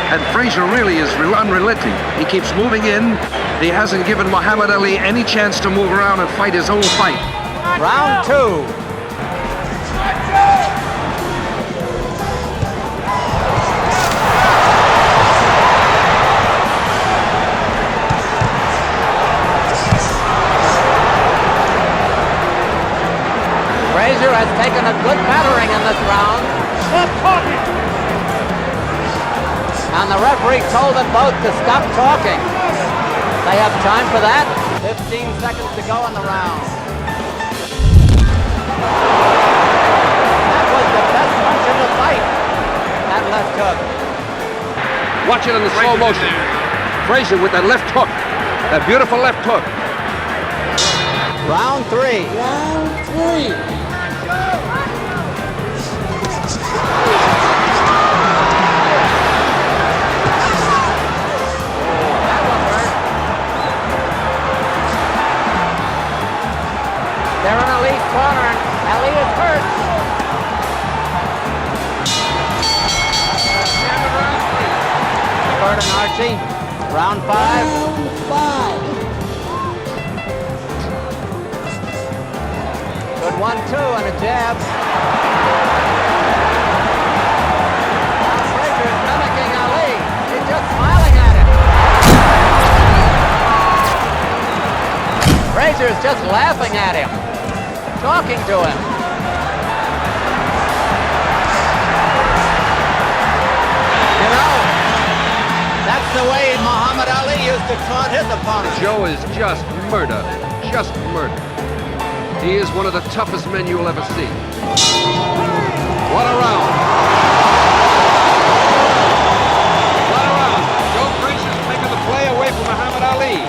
And Frazier really is unrelenting. He keeps moving in. He hasn't given Muhammad Ali any chance to move around and fight his own fight. Round two. Frazier has taken a good battering in this round. Stop talking! And the referee told them both to stop talking. They have time for that. 15 seconds to go in the round. That was the best punch in the fight. That left hook. Watch it in the slow motion. Frazier with that left hook. That beautiful left hook. Round 3. Round 3. They're in Ali's corner, and Ali is hurt. Bert and Archie, round 5. Round 5. Good 1-2 and a jab. Frazier's mimicking Ali. He's just smiling at him. Frazier's just laughing at him. Talking to him. You know, that's the way Muhammad Ali used to taunt his opponents. Joe is just murder. Just murder. He is one of the toughest men you'll ever see. What a round. What a round. Joe Frazier's taking the play away from Muhammad Ali.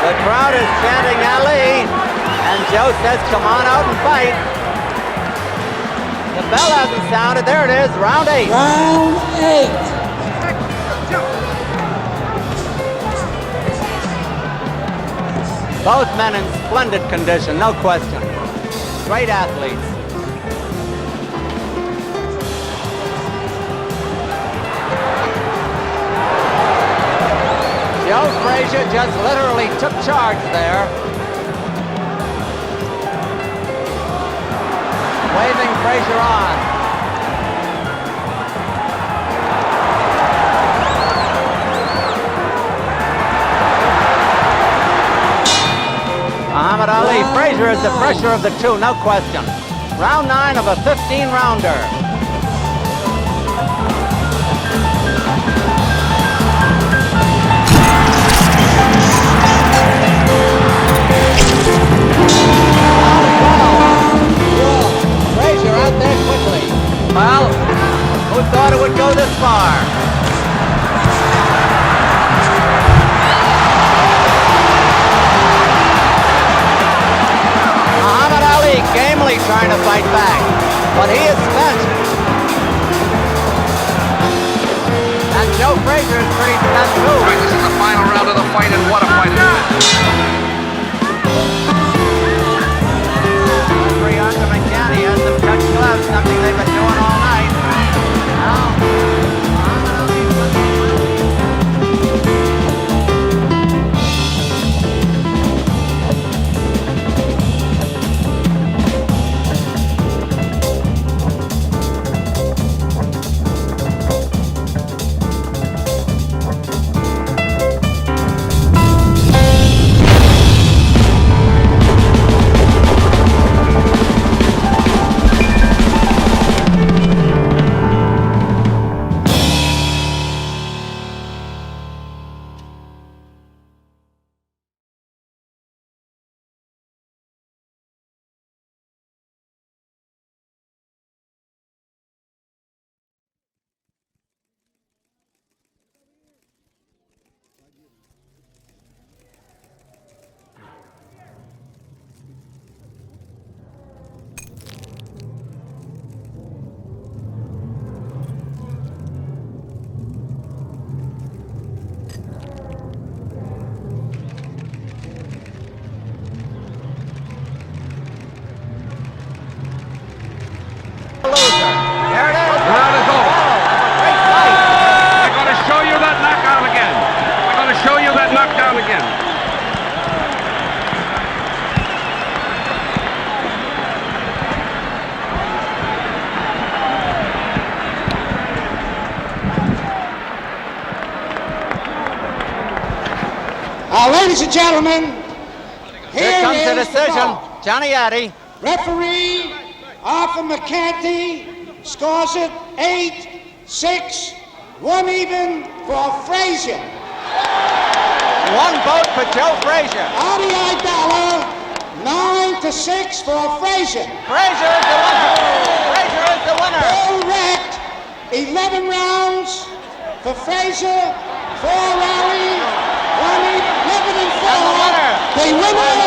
The crowd is chanting Ali, and Joe says, come on out and fight. The bell hasn't sounded. There it is, round 8. Round 8. Both men in splendid condition, no question. Great athletes. Joe Frazier just literally took charge there. Waving Frazier on. Muhammad Ali, Frazier is the fresher of the two, no question. Round 9 of a 15-rounder. Frazier out there quickly. Well, who thought it would go this far? Muhammad Ali gamely trying to fight back, but he is spent. And Joe Frazier is pretty spent too. Right, this is the final round of the fight, and what a fight it is. Referee Arthur McCanny has them touch gloves, something they've been doing all night. Ladies and gentlemen, here comes the decision. Johnny Addy. Referee Arthur McCanty scores it 8-6, 1 even for Frazier. 1 vote for Joe Frazier. RBI dollar, 9-6 for Frazier. Frazier is the winner. Frazier is the winner. Bill wrecked, 11 rounds for Frazier, 4 Raleigh, 11 and 4. The winner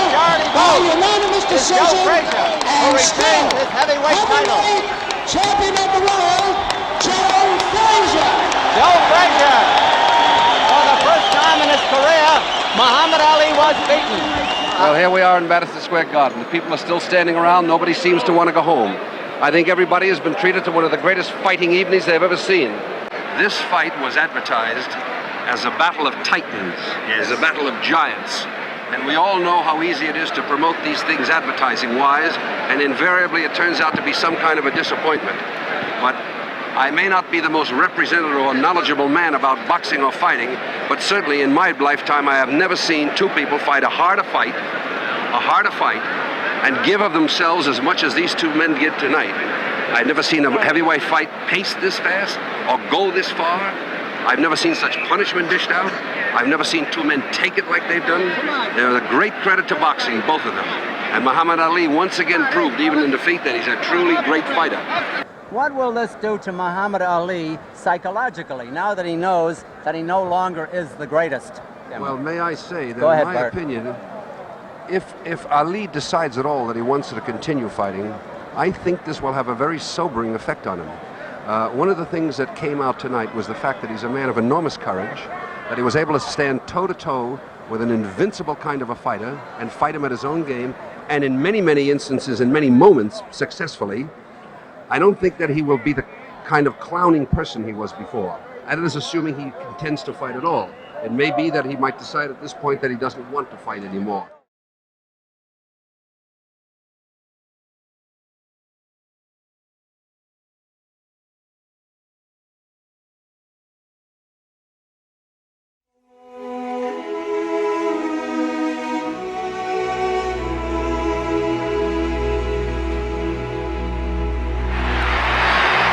by unanimous decision and still heavyweight champion of the world, Joe Frazier. Joe Frazier. For the first time in his career, Muhammad Ali was beaten. Well, here we are in Madison Square Garden. The people are still standing around. Nobody seems to want to go home. I think everybody has been treated to one of the greatest fighting evenings they've ever seen. This fight was advertised as a battle of titans, as a battle of giants. And we all know how easy it is to promote these things advertising-wise, and invariably it turns out to be some kind of a disappointment. But I may not be the most representative or knowledgeable man about boxing or fighting, but certainly in my lifetime I have never seen two people fight a harder fight, and give of themselves as much as these two men did tonight. I've never seen a heavyweight fight pace this fast or go this far. I've never seen such punishment dished out. I've never seen two men take it like they've done. They're a great credit to boxing, both of them. And Muhammad Ali once again proved, even in defeat, that he's a truly great fighter. What will this do to Muhammad Ali psychologically, now that he knows that he no longer is the greatest? Well, may I say that Go ahead, in my Bert. opinion, if Ali decides at all that he wants to continue fighting, I think this will have a very sobering effect on him. One of the things that came out tonight was the fact that he's a man of enormous courage, that he was able to stand toe-to-toe with an invincible kind of a fighter and fight him at his own game, and in many, many instances, in many moments, successfully. I don't think that he will be the kind of clowning person he was before. That is assuming he intends to fight at all. It may be that he might decide at this point that he doesn't want to fight anymore.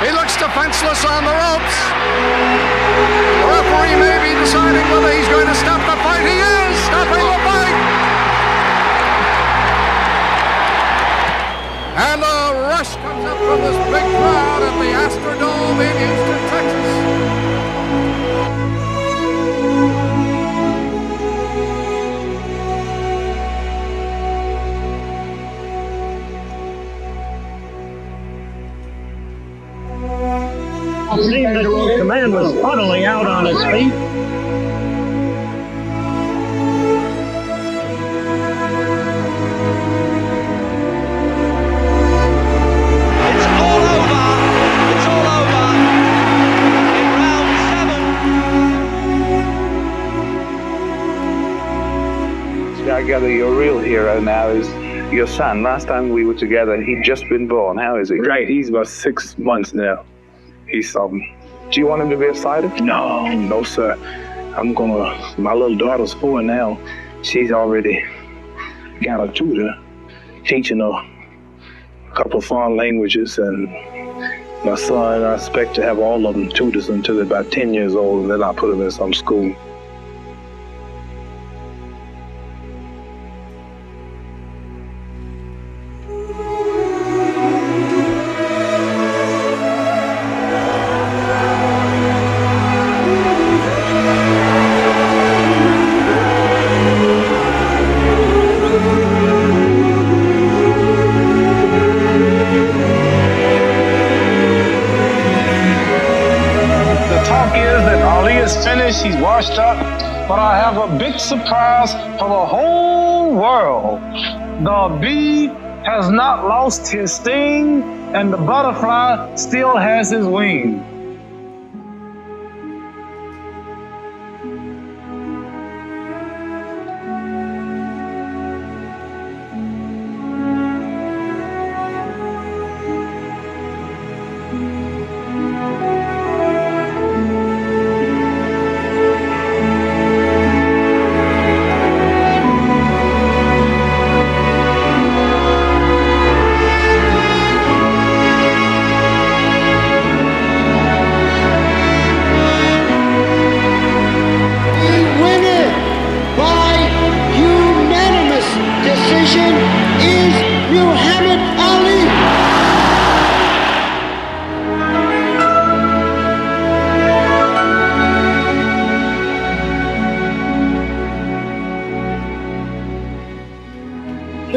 He looks defenseless on the ropes. The referee may be deciding whether he's going to stop the fight. He is stopping the fight. And a rush comes up from this big crowd at the Astrodome in Houston, Texas. It seemed that the man was utterly out on his feet. It's all over. It's all over. In round 7. I gather your real hero now is your son. Last time we were together, he'd just been born. How is he? Right, he's about 6 months now. He's do you want him to be a fighter? No, sir. My little daughter's 4 now. She's already got a tutor teaching her a couple of foreign languages, and my son, I expect to have all of them tutors until they're about 10 years old, and then I'll put them in some school. He's washed up, but I have a big surprise for the whole world. The bee has not lost his sting, and the butterfly still has his wing.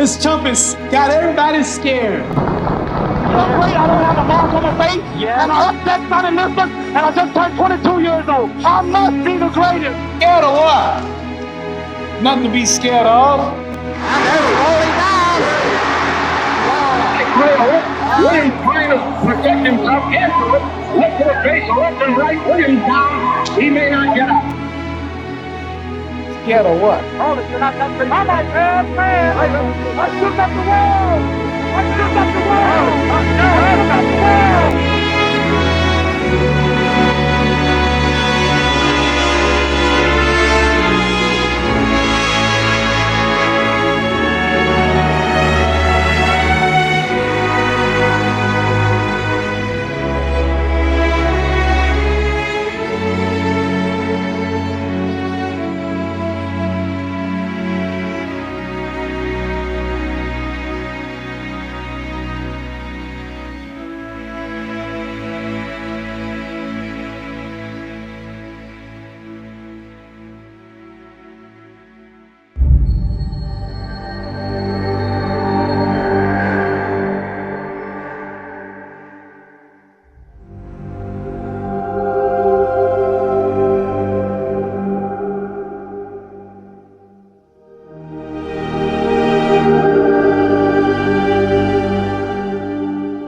This chump has got everybody scared. Wait, I don't have a mark on my face, and I upset Sonny Liston, and I just turned 22 years old. I must be the greatest. Scared of what? Nothing to be scared of. Williams trying to protect himself into it. Look to the face of left and right. Williams down. He may not get up. Scared of what? Hold it, you're not that big. I'm a bad man. I shoot up the wall. I shoot up the wall. I shoot up the wall.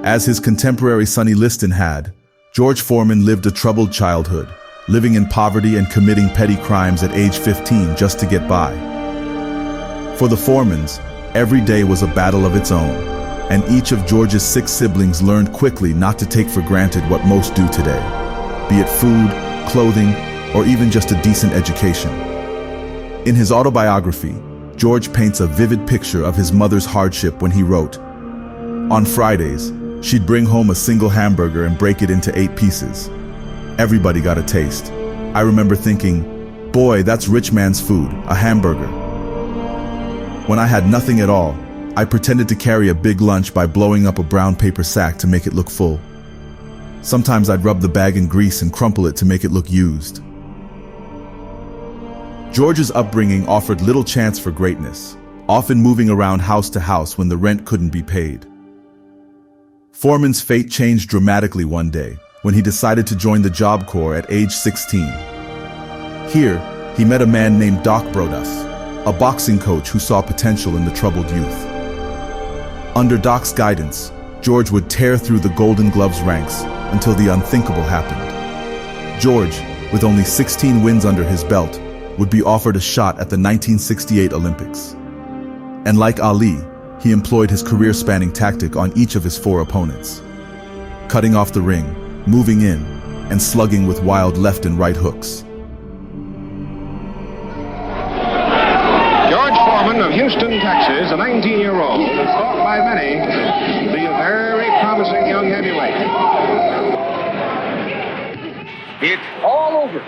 As his contemporary Sonny Liston had, George Foreman lived a troubled childhood, living in poverty and committing petty crimes at age 15 just to get by. For the Foremans, every day was a battle of its own, and each of George's 6 siblings learned quickly not to take for granted what most do today, be it food, clothing, or even just a decent education. In his autobiography, George paints a vivid picture of his mother's hardship when he wrote, "On Fridays, she'd bring home a single hamburger and break it into 8 pieces. Everybody got a taste. I remember thinking, boy, that's rich man's food, a hamburger." When I had nothing at all, I pretended to carry a big lunch by blowing up a brown paper sack to make it look full. Sometimes I'd rub the bag in grease and crumple it to make it look used. George's upbringing offered little chance for greatness, often moving around house to house when the rent couldn't be paid. Foreman's fate changed dramatically one day when he decided to join the Job Corps at age 16. Here, he met a man named Doc Broduff, a boxing coach who saw potential in the troubled youth. Under Doc's guidance, George would tear through the Golden Gloves ranks until the unthinkable happened. George, with only 16 wins under his belt, would be offered a shot at the 1968 Olympics. And like Ali, he employed his career-spanning tactic on each of his 4 opponents, cutting off the ring, moving in, and slugging with wild left and right hooks. George Foreman of Houston, Texas, a 19-year-old, is thought by many to be a very promising young heavyweight. It's all over.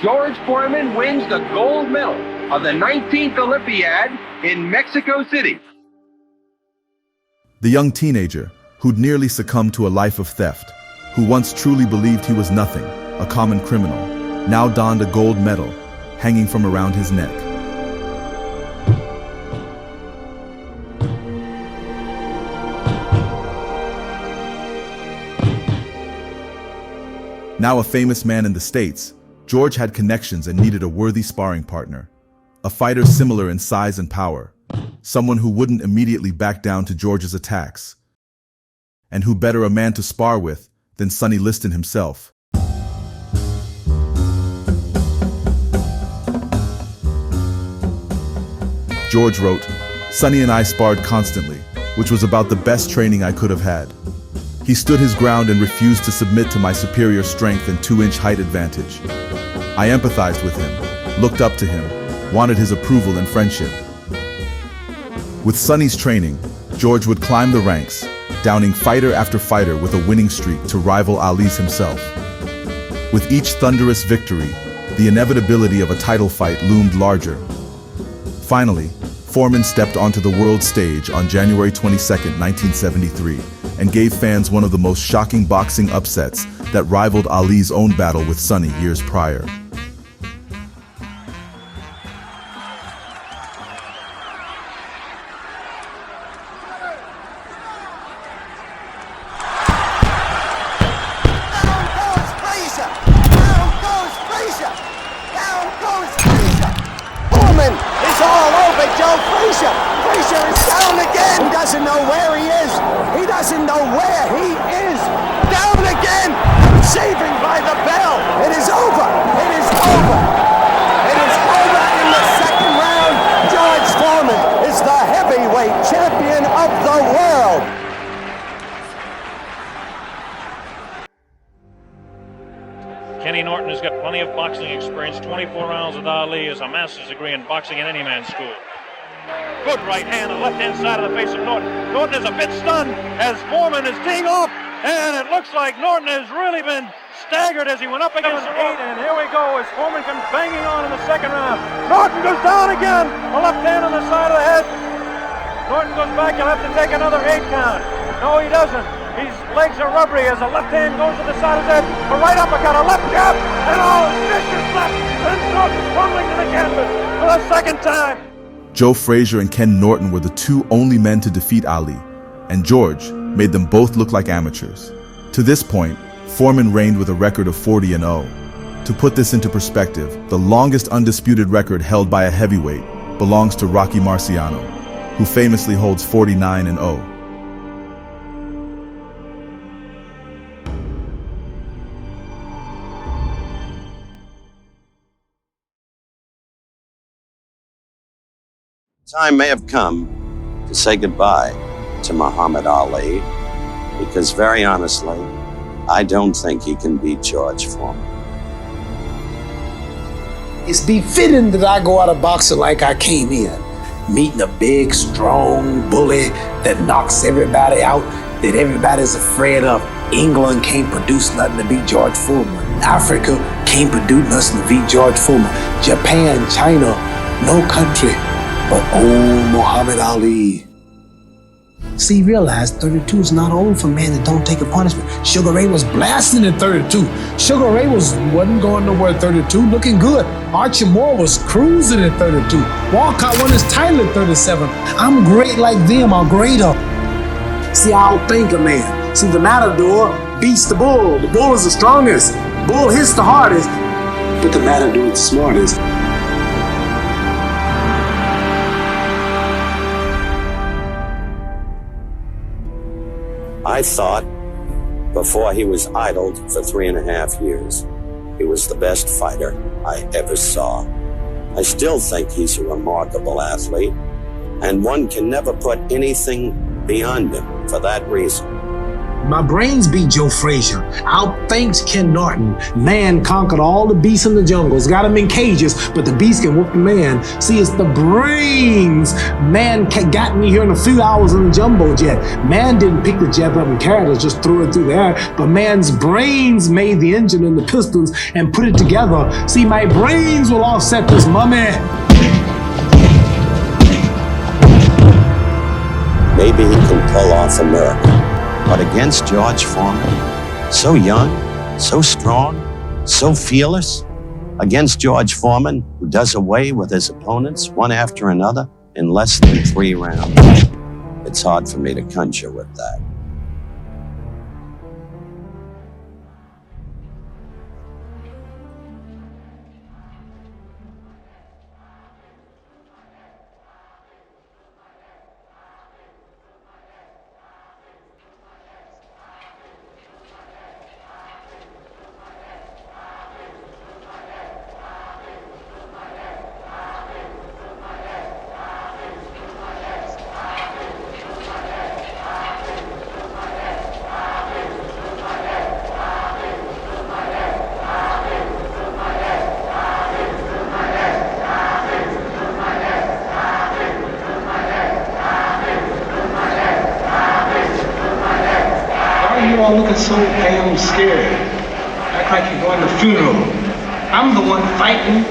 George Foreman wins the gold medal of the 19th Olympiad in Mexico City. The young teenager, who'd nearly succumbed to a life of theft, who once truly believed he was nothing, a common criminal, now donned a gold medal, hanging from around his neck. Now a famous man in the States, George had connections and needed a worthy sparring partner, a fighter similar in size and power, someone who wouldn't immediately back down to George's attacks, and who better a man to spar with than Sonny Liston himself. George wrote, "Sonny and I sparred constantly, which was about the best training I could have had. He stood his ground and refused to submit to my superior strength and 2-inch height advantage. I empathized with him, looked up to him, wanted his approval and friendship." With Sonny's training, George would climb the ranks, downing fighter after fighter with a winning streak to rival Ali's himself. With each thunderous victory, the inevitability of a title fight loomed larger. Finally, Foreman stepped onto the world stage on January 22, 1973, and gave fans one of the most shocking boxing upsets that rivaled Ali's own battle with Sonny years prior. But Joe Frazier is down again. He doesn't know where he is. He doesn't know where he is. Down again. Saving by the bell. It is over. It is over. It is over in the second round. George Foreman is the heavyweight champion of the world. Kenny Norton has got plenty of boxing experience. 24 rounds with Ali is a master's degree in boxing in any man's school. Good right hand on the left-hand side of the face of Norton. Norton is a bit stunned as Foreman is teeing off, and it looks like Norton has really been staggered as he went up against the rope. And here we go as Foreman comes banging on in the second round. Norton goes down again. A left hand on the side of the head. Norton goes back. He'll have to take another 8 count. No, he doesn't. His legs are rubbery as a left hand goes to the side of his head. A right uppercut, a left jab, and vicious left. And Norton fumbling to the canvas for the second time. Joe Frazier and Ken Norton were the 2 only men to defeat Ali, and George made them both look like amateurs. To this point, Foreman reigned with a record of 40-0. To put this into perspective, the longest undisputed record held by a heavyweight belongs to Rocky Marciano, who famously holds 49-0. Time may have come to say goodbye to Muhammad Ali, because very honestly, I don't think he can beat George Foreman. It's befitting that I go out of boxing like I came in, meeting a big, strong bully that knocks everybody out, that everybody's afraid of. England can't produce nothing to beat George Foreman. Africa can't produce nothing to beat George Foreman. Japan, China, no country but old Muhammad Ali. See, realize 32 is not old for men that don't take a punishment. Sugar Ray was blasting at 32. Sugar Ray wasn't going nowhere at 32, looking good. Archie Moore was cruising at 32. Walcott won his title at 37. I'm great like them, or greater. See, I outthink a man. See, the Matador beats the bull. The bull is the strongest. Bull hits the hardest, but the Matador is the smartest. I thought, before he was idled for 3.5 years, he was the best fighter I ever saw. I still think he's a remarkable athlete, and one can never put anything beyond him for that reason. My brains beat Joe Frazier. Outthinks Ken Norton. Man conquered all the beasts in the jungles, got them in cages, but the beast can whoop the man. See, it's the brains. Man got me here in a few hours in the jumbo jet. Man didn't pick the jet up and carry it, just threw it through the air, but man's brains made the engine and the pistons and put it together. See, my brains will offset this mummy. Maybe he can pull off a miracle. But against George Foreman, so young, so strong, so fearless, against George Foreman, who does away with his opponents one after another in less than 3 rounds, it's hard for me to conjure with that. You all looking so damn scared. Act like you're going to a funeral. I'm the one fighting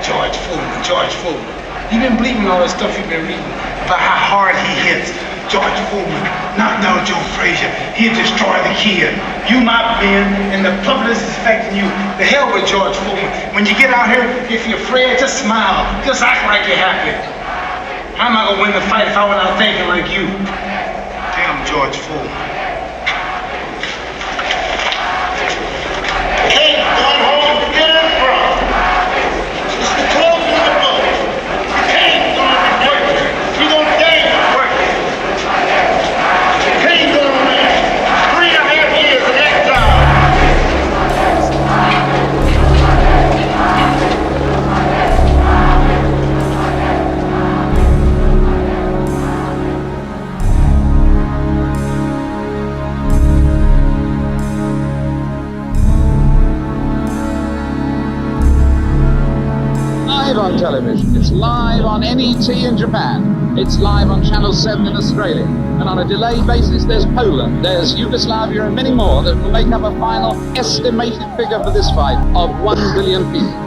George Foreman. George Foreman. You've been believing all that stuff you've been reading about how hard he hits. George Foreman knocked down Joe Frazier. He'll destroy the kid. You my man, and the public is expecting you. The hell with George Foreman. When you get out here, if you're afraid, just smile. Just act like you're happy. How am I gonna win the fight if I went out thinking like you? Damn George Foreman. Get in front. It's the 12 in the boat. You can't go in on NET in Japan. It's live on Channel 7 in Australia. And on a delayed basis, there's Poland, there's Yugoslavia, and many more that will make up a final estimated figure for this fight of 1 billion people.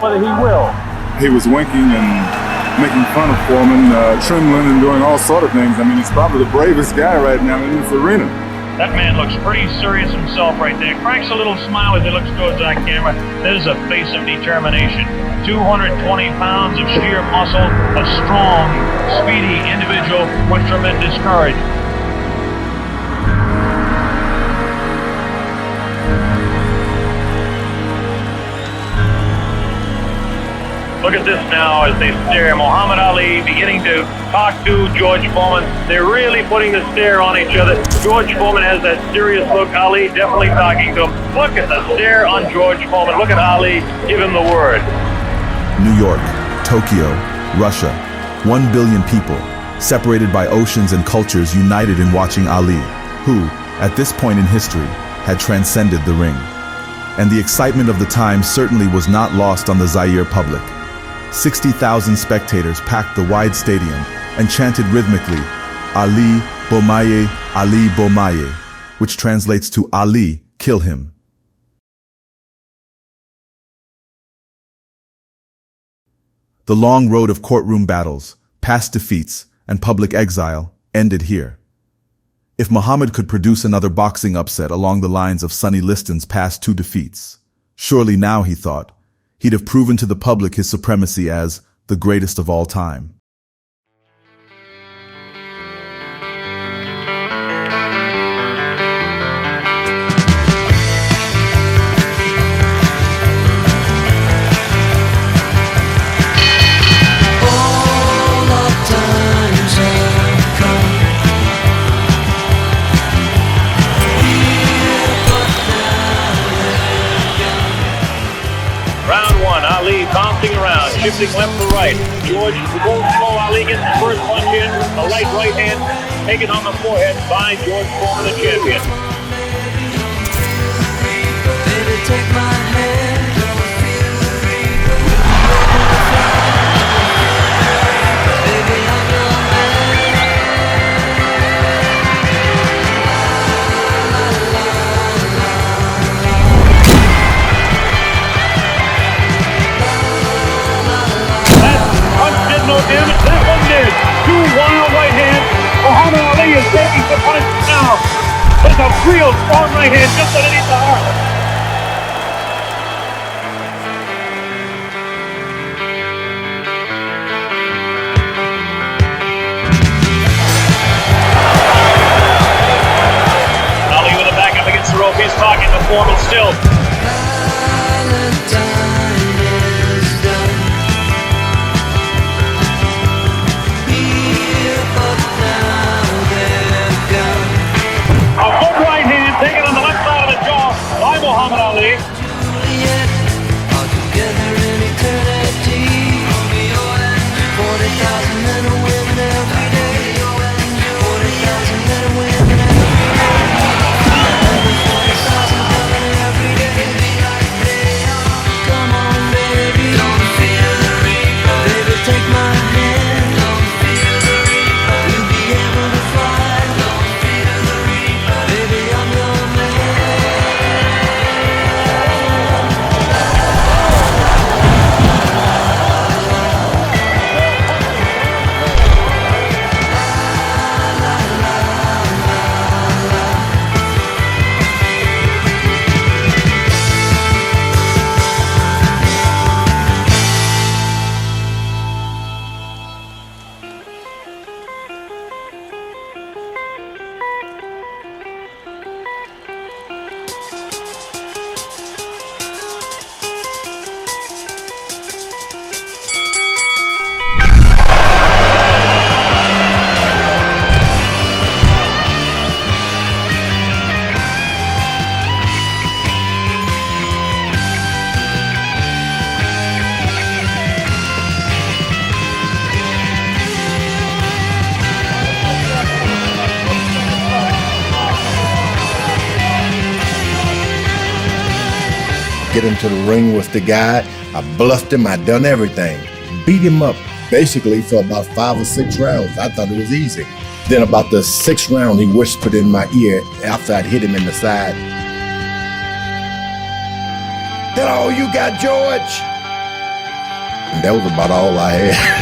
Whether he will. He was winking and making fun of Foreman, trembling and doing all sort of things. I mean, he's probably the bravest guy right now in this arena. That man looks pretty serious himself right there. Cracks a little smile as he looks towards that camera. There's a face of determination. 220 pounds of sheer muscle, a strong, speedy individual with tremendous courage. Look at this now as they stare. Muhammad Ali beginning to talk to George Foreman. They're really putting the stare on each other. George Foreman has that serious look. Ali definitely talking to him. Look at the stare on George Foreman. Look at Ali. Give him the word. New York, Tokyo, Russia. 1 billion people, separated by oceans and cultures, united in watching Ali, who, at this point in history, had transcended the ring. And the excitement of the time certainly was not lost on the Zaire public. 60,000 spectators packed the wide stadium and chanted rhythmically, Ali Bomaye, Ali Bomaye, which translates to Ali, kill him. The long road of courtroom battles, past defeats, and public exile ended here. If Muhammad could produce another boxing upset along the lines of Sonny Liston's past 2 defeats, surely now, he thought, he'd have proven to the public his supremacy as the greatest of all time. Bouncing around, shifting left to right. George won't slow Ali, gets the first punch in. A right hand taken on the forehead by George Foreman, the champion. Baby, take my hand. Baby, I'm your no damage, that one did. 2 wild right hands. Muhammad Ali is taking the punch now. There's a real strong right hand just underneath the heart. Ali with the back up against the rope. He's talking to Foreman still. Taken on the left side of the jaw by Muhammad Ali. get into the ring with the guy. I bluffed him. I done everything. Beat him up basically for about 5 or 6 rounds. I thought it was easy. Then about the 6th round, he whispered in my ear after I'd hit him in the side. "That all you got, George?" And that was about all I had.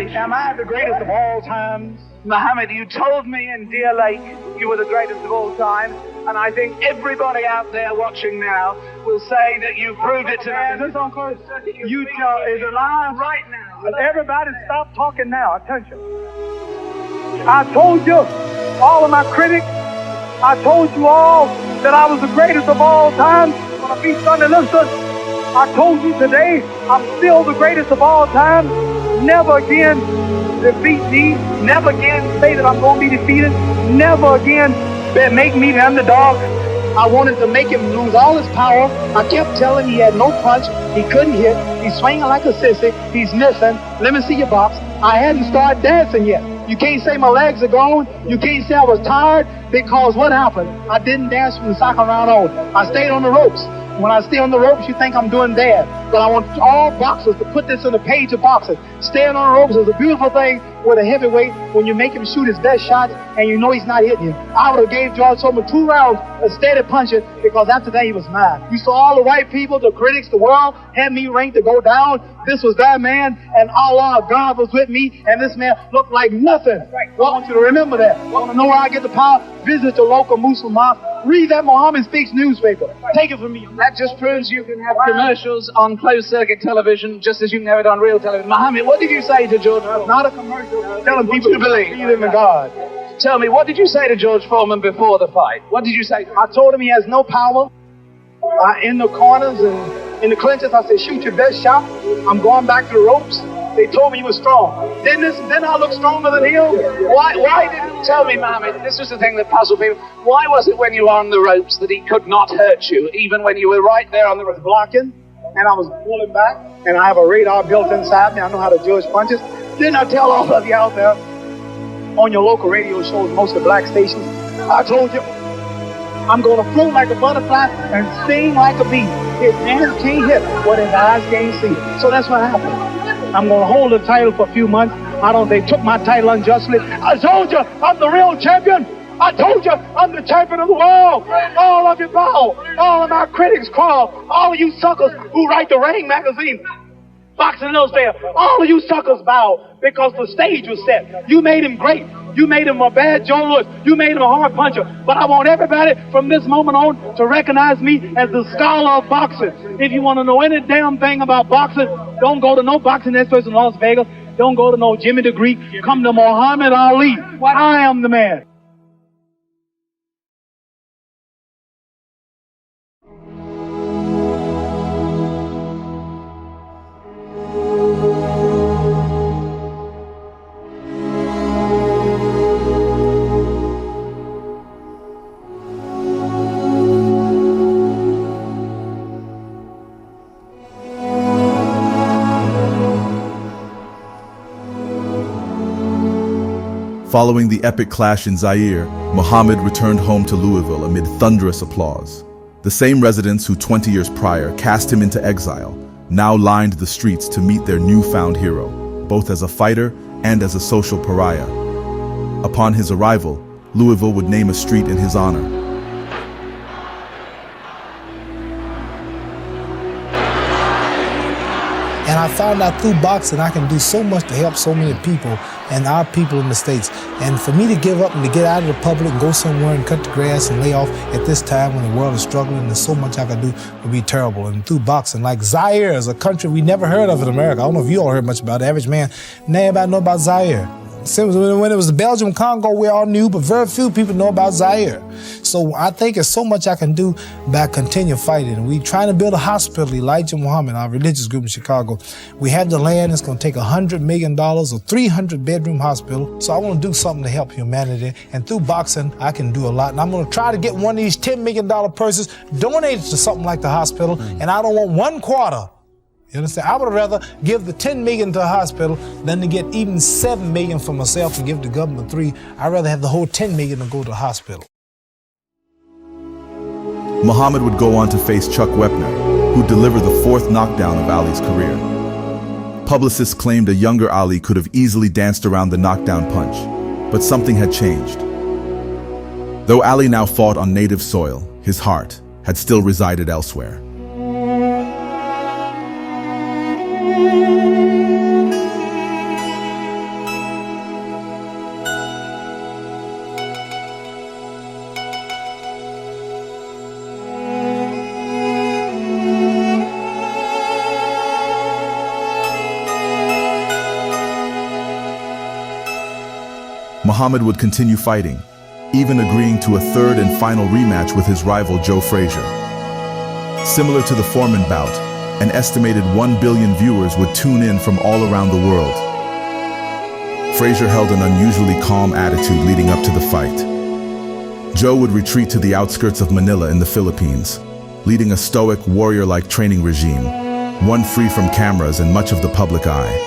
Am I the greatest of all times? Muhammad, you told me in Deer Lake you were the greatest of all time, and I think everybody out there watching now will say that you proved it to me. This Uncle Utah is alive right now. And everybody stop talking now. Attention. I told you, all of my critics, I told you all that I was the greatest of all time when I beat Sonny Liston. I told you today I'm still the greatest of all time. Never again defeat me. Never again say that I'm going to be defeated. Never again make me the underdog. I wanted to make him lose all his power. I kept telling him he had no punch. He couldn't hit. He's swinging like a sissy. He's missing. Let me see your box. I hadn't started dancing yet. You can't say my legs are gone. You can't say I was tired, because what happened? I didn't dance from the second round on. I stayed on the ropes. When I stay on the ropes, you think I'm doing bad. But I want all boxers to put this in the page of boxing. Staying on the ropes is a beautiful thing with a heavyweight when you make him shoot his best shots and you know he's not hitting you. I would have gave George Foreman 2 rounds of steady punching, because after that he was mine. You saw all the white people, the critics, the world had me ranked to go down. This was that man, and Allah, God was with me, and this man looked like nothing. Right. Well, I want you to remember that. Want to know where I get the power? Visit your local Muslim mosque. Read that Muhammad Speaks newspaper. Take it from me. That just proves you can have commercials on closed circuit television just as you can have it on real television. Muhammad, what did you say to George? That's not a commercial. telling people to believe in God. Tell me, what did you say to George Foreman before the fight? What did you say? I told him he has no power in the corners and in the clinches. I said, shoot your best shot. I'm going back to the ropes. They told me he was strong. Didn't I look stronger than him? Why didn't tell me, Mohammed? This was the thing that puzzled people. Why was it when you were on the ropes that he could not hurt you, even when you were right there on the ropes? Blocking, and I was pulling back, and I have a radar built inside me. I know how to judge punches. Didn't I tell all of you out there on your local radio shows, most of the black stations? I told you, I'm going to float like a butterfly and sting like a bee. His hands can't hit what his eyes can't see. So that's what happened. I'm going to hold the title for a few months. They took my title unjustly. I told you, I'm the real champion. I told you, I'm the champion of the world. All of you bow. All of my critics crawl. All of you suckers who write the Ring magazine, Boxing Illustrated, all of you suckers bow because the stage was set. You made him great. You made him a bad Joe Louis. You made him a hard puncher. But I want everybody from this moment on to recognize me as the scholar of boxing. If you want to know any damn thing about boxing, don't go to no boxing experts in Las Vegas. Don't go to no Jimmy the Greek. Come to Muhammad Ali. I am the man. Following the epic clash in Zaire, Muhammad returned home to Louisville amid thunderous applause. The same residents who 20 years prior cast him into exile now lined the streets to meet their newfound hero, both as a fighter and as a social pariah. Upon his arrival, Louisville would name a street in his honor. And I found out through boxing I can do so much to help so many people and our people in the States. And for me to give up and to get out of the public and go somewhere and cut the grass and lay off at this time when the world is struggling, there's so much I can do would be terrible. And through boxing, like Zaire is a country we never heard of in America. I don't know if you all heard much about it. Average man, now everybody know about Zaire. When it was the Belgium Congo, we all knew, but very few people know about Zaire. So I think there's so much I can do by continue fighting. We trying to build a hospital, Elijah Muhammad, our religious group in Chicago. We have the land, it's gonna take $100 million, a 300-bedroom hospital. So I wanna do something to help humanity. And through boxing, I can do a lot. And I'm gonna try to get one of these $10 million purses donated to something like the hospital. And I don't want one quarter. You understand? I would rather give the $10 million to a hospital than to get even $7 million for myself and give the government $3 million. I'd rather have the whole $10 million to go to the hospital. Muhammad would go on to face Chuck Wepner, who delivered the fourth knockdown of Ali's career. Publicists claimed a younger Ali could have easily danced around the knockdown punch, but something had changed. Though Ali now fought on native soil, his heart had still resided elsewhere. Muhammad would continue fighting, even agreeing to a third and final rematch with his rival Joe Frazier. Similar to the Foreman bout, an estimated 1 billion viewers would tune in from all around the world. Frazier held an unusually calm attitude leading up to the fight. Joe would retreat to the outskirts of Manila in the Philippines, leading a stoic, warrior-like training regime, one free from cameras and much of the public eye.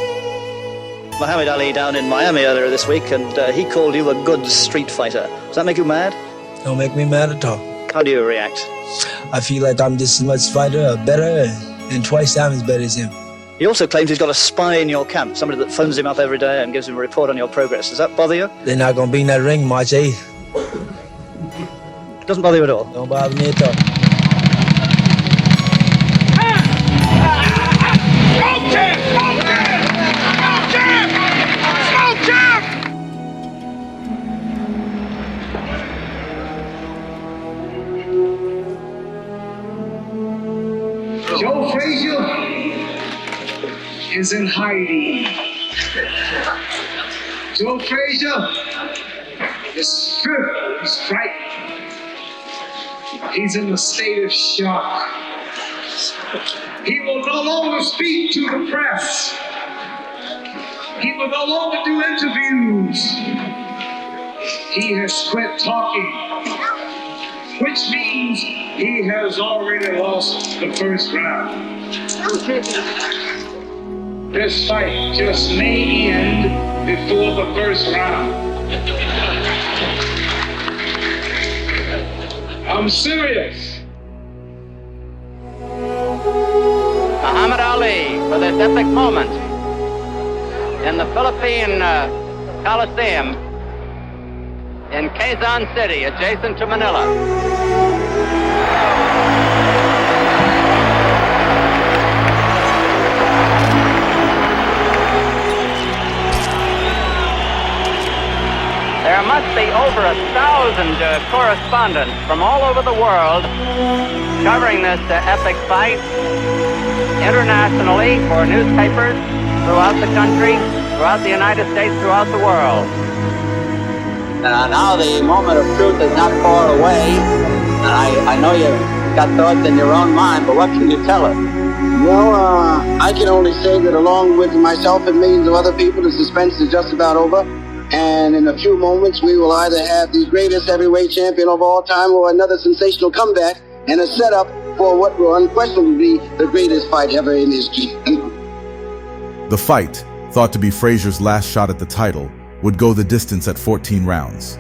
Muhammad Ali down in Miami earlier this week, and he called you a good street fighter. Does that make you mad? Don't make me mad at all. How do you react? I feel like I'm just as much fighter or better and twice times as better as him. He also claims he's got a spy in your camp, somebody that phones him up every day and gives him a report on your progress. Does that bother you? They're not going to be in that ring March 8th. Doesn't bother you at all? Don't bother me at all. Joe Frazier is in hiding. Joe Frazier is fearful. He's frightened. He's in a state of shock. He will no longer speak to the press. He will no longer do interviews. He has quit talking, which means he has already lost the first round. This fight just may end before the first round. I'm serious. Muhammad Ali for this epic moment in the Philippine Coliseum in Quezon City, adjacent to Manila. There must be over 1,000 correspondents from all over the world covering this epic fight internationally for newspapers throughout the country, throughout the United States, throughout the world. Now the moment of truth is not far away. I know you've got thoughts in your own mind, but what can you tell us? Well, I can only say that along with myself and millions of other people, the suspense is just about over. And in a few moments, we will either have the greatest heavyweight champion of all time or another sensational comeback and a setup for what will unquestionably be the greatest fight ever in history. The fight, thought to be Frazier's last shot at the title, would go the distance at 14 rounds.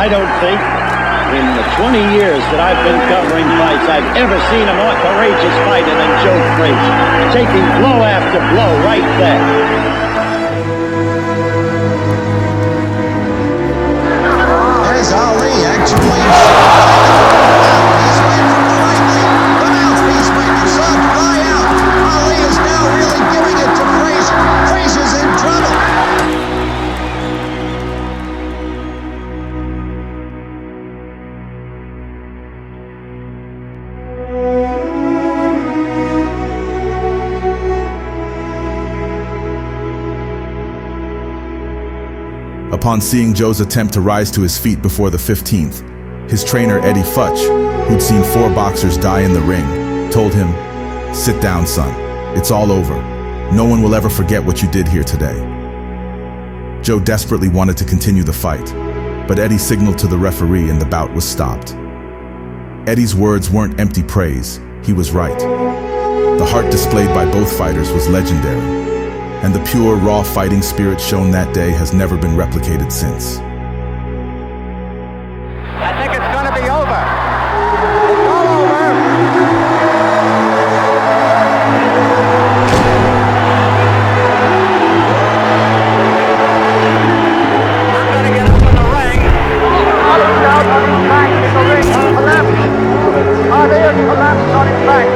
I don't think in the 20 years that I've been covering fights, I've ever seen a more courageous fighter than Joe Frazier, taking blow after blow right there. There's Ali actually. He's waiting for the right leg. The mouthpiece went and saw it fly out. Ali is now really giving it to Frazier. Frazier's in trouble. Upon seeing Joe's attempt to rise to his feet before the 15th, his trainer Eddie Futch, who'd seen 4 boxers die in the ring, told him, "Sit down, son. It's all over. No one will ever forget what you did here today." Joe desperately wanted to continue the fight, but Eddie signaled to the referee and the bout was stopped. Eddie's words weren't empty praise, he was right. The heart displayed by both fighters was legendary, and the pure, raw fighting spirit shown that day has never been replicated since. I think it's going to be over. It's all over. I'm going to get up in the ring. Ali's down on his back in the ring. Collapsed. Ali is collapsed on his back.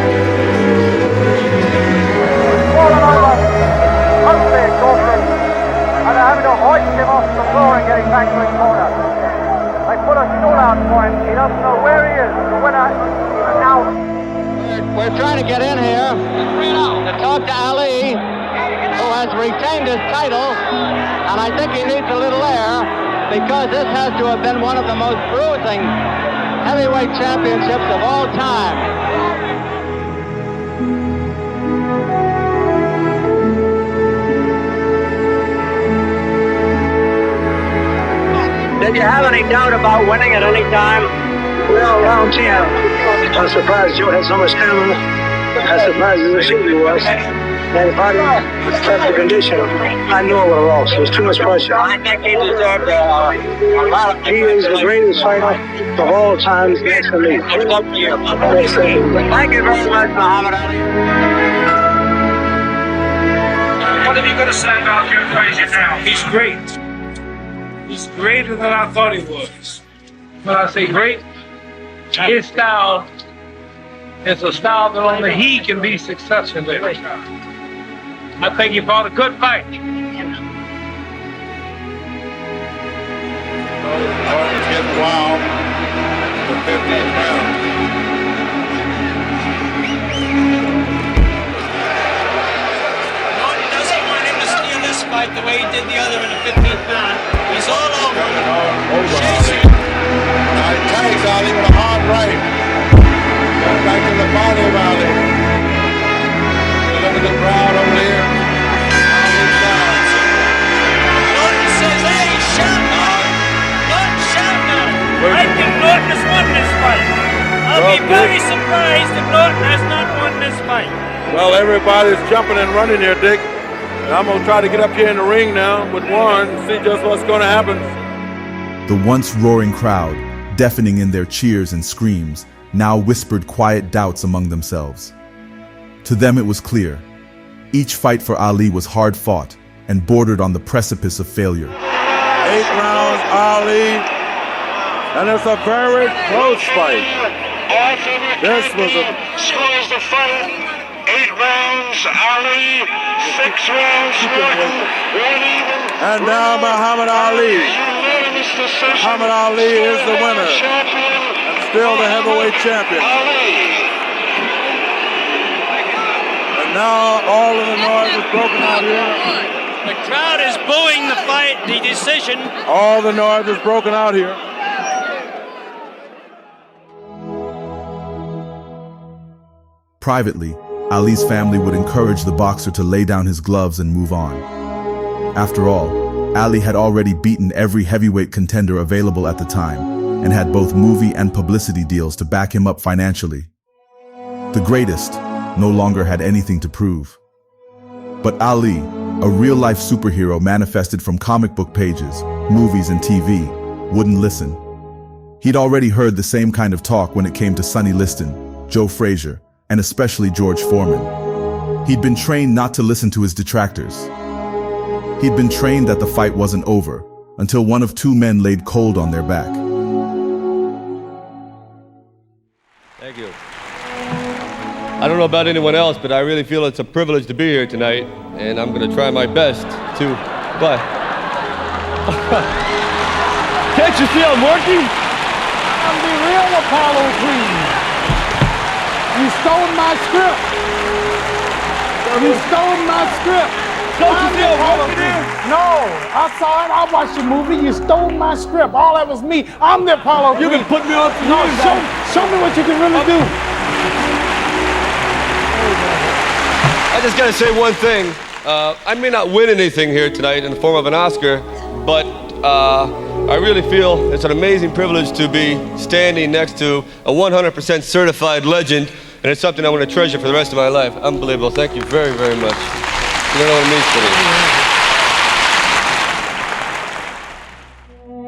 Fallen over. Mostly exhausted. And they're having to hoist him off the floor and get him back to his corner. They put a stool out for him. He doesn't know where he is. The winner is out. We're trying to get in here to talk to Ali, who has retained his title, and I think he needs a little air because this has to have been one of the most bruising heavyweight championships of all time. Did you have any doubt about winning at any time? Well, round 10. I was surprised Joe had so much stamina. As surprised as the shooter was. And if I didn't have the condition, I knew I would have lost. There was too much pressure. I think he deserved a lot of. He is the greatest fighter of all times next to me. It's up to you. Thank you very much, Muhammad Ali. What have you got to say about Joe Frazier now? He's great. He's greater than I thought he was. When I say great, his style is a style that only he can be successful in. I think he fought a good fight. Norton's getting wild. The 15th round. Norton doesn't want him to steal this fight the way he did the other in the 15th round. He's all over him. Chasing. Now he tags Ali with a hard right. Got back to the body of Ali. Look at the crowd over here. Norton says, hey, shout now. Norton, shout now. I think Norton has won this fight. I'll be very surprised if Norton has not won this fight. Well, everybody's jumping and running here, Dick. And I'm going to try to get up here in the ring now with Warren and see just what's going to happen. The once roaring crowd, deafening in their cheers and screams, now whispered quiet doubts among themselves. To them it was clear. Each fight for Ali was hard fought and bordered on the precipice of failure. 8 rounds, Ali. And it's a very close fight. This was a... Scores the fight. 8 rounds, Ali. 6 rounds, Norton. 1 even. And now Muhammad Ali. Muhammad Ali is the winner. And still the heavyweight champion. And now all of the noise is broken out here. The crowd is booing the fight, the decision. All the noise is broken out here. Privately, Ali's family would encourage the boxer to lay down his gloves and move on. After all, Ali had already beaten every heavyweight contender available at the time and had both movie and publicity deals to back him up financially. The greatest no longer had anything to prove. But Ali, a real-life superhero manifested from comic book pages, movies, and TV, wouldn't listen. He'd already heard the same kind of talk when it came to Sonny Liston, Joe Frazier, and especially George Foreman. He'd been trained not to listen to his detractors. He'd been trained that the fight wasn't over until one of 2 men laid cold on their back. Thank you. I don't know about anyone else, but I really feel it's a privilege to be here tonight, and I'm going to try my best to... But... Can't you see I'm working? I'm the real Apollo Creed. You stole my script. You stole my script. Don't you see how working it is? No, I saw it. I watched the movie. You stole my script. All that was me. I'm the Apollo Creed. You can put me on for No, years. show me what you can really do. I just got to say one thing. I may not win anything here tonight in the form of an Oscar, but I really feel it's an amazing privilege to be standing next to a 100% certified legend, and it's something I want to treasure for the rest of my life. Unbelievable. Thank you very, very much. You don't know what it means to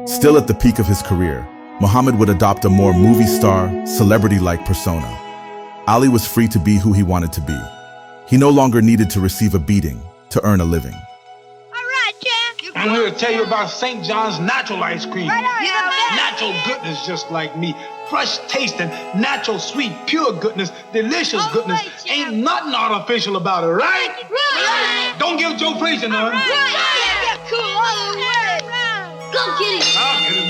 me. Still at the peak of his career, Muhammad would adopt a more movie star, celebrity-like persona. Ali was free to be who he wanted to be. He no longer needed to receive a beating to earn a living. I'm here to tell you about St. John's natural ice cream. Natural goodness, just like me. Fresh tasting, natural, sweet, pure goodness, delicious goodness. Ain't nothing artificial about it, right? Right. Don't give Joe Frazier none. Right. Go get it. I'll get it.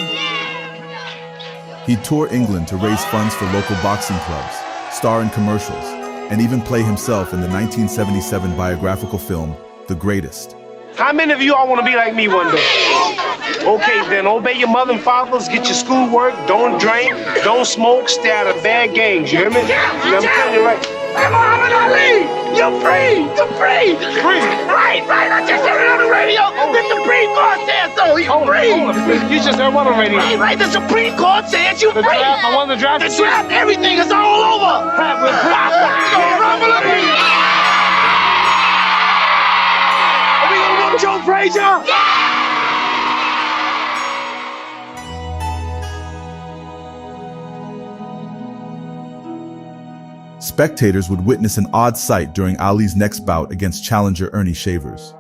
He'd tour England to raise funds for local boxing clubs, star in commercials, and even play himself in the 1977 biographical film, The Greatest. How many of you all want to be like me one day? Okay, then obey your mother and fathers, get your schoolwork, don't drink, don't smoke, stay out of bad gangs, you hear me? I'm telling you right. Hey, Muhammad Ali, you're free, you're free. Free? Right, I just heard it on the radio. The Supreme Court says so, you're free. You just heard what on the radio? Right, the Supreme Court says you're free. The draft, I won the draft. The draft, everything is all over. Joe Frazier! Yeah! Spectators would witness an odd sight during Ali's next bout against challenger Ernie Shavers.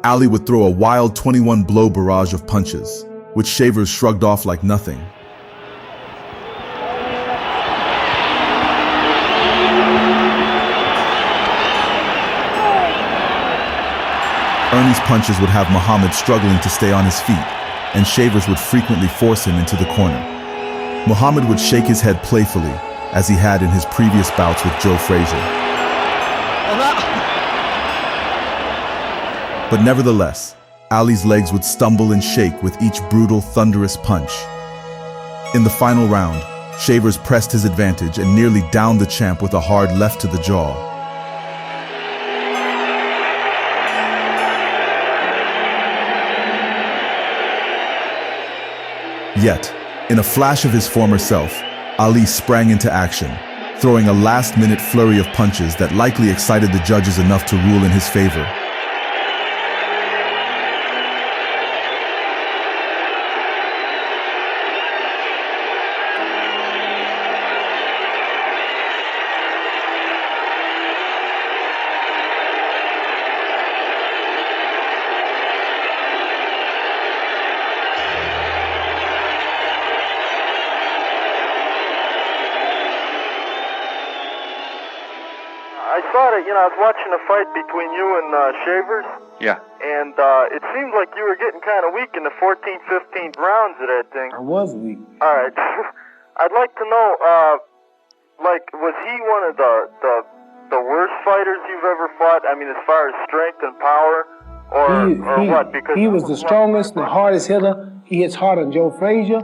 Ali would throw a wild 21-blow barrage of punches, which Shavers shrugged off like nothing. Ernie's punches would have Muhammad struggling to stay on his feet, and Shavers would frequently force him into the corner. Muhammad would shake his head playfully, as he had in his previous bouts with Joe Frazier. But nevertheless, Ali's legs would stumble and shake with each brutal, thunderous punch. In the final round, Shavers pressed his advantage and nearly downed the champ with a hard left to the jaw. Yet, in a flash of his former self, Ali sprang into action, throwing a last-minute flurry of punches that likely excited the judges enough to rule in his favor. I was watching a fight between you and Shavers. Yeah. And it seemed like you were getting kind of weak in the 14th, 15th rounds of that thing. I was weak. All right. I'd like to know, was he one of the worst fighters you've ever fought? I mean, as far as strength and power, or what? Because he was the strongest and the hardest hitter. He hits harder than Joe Frazier.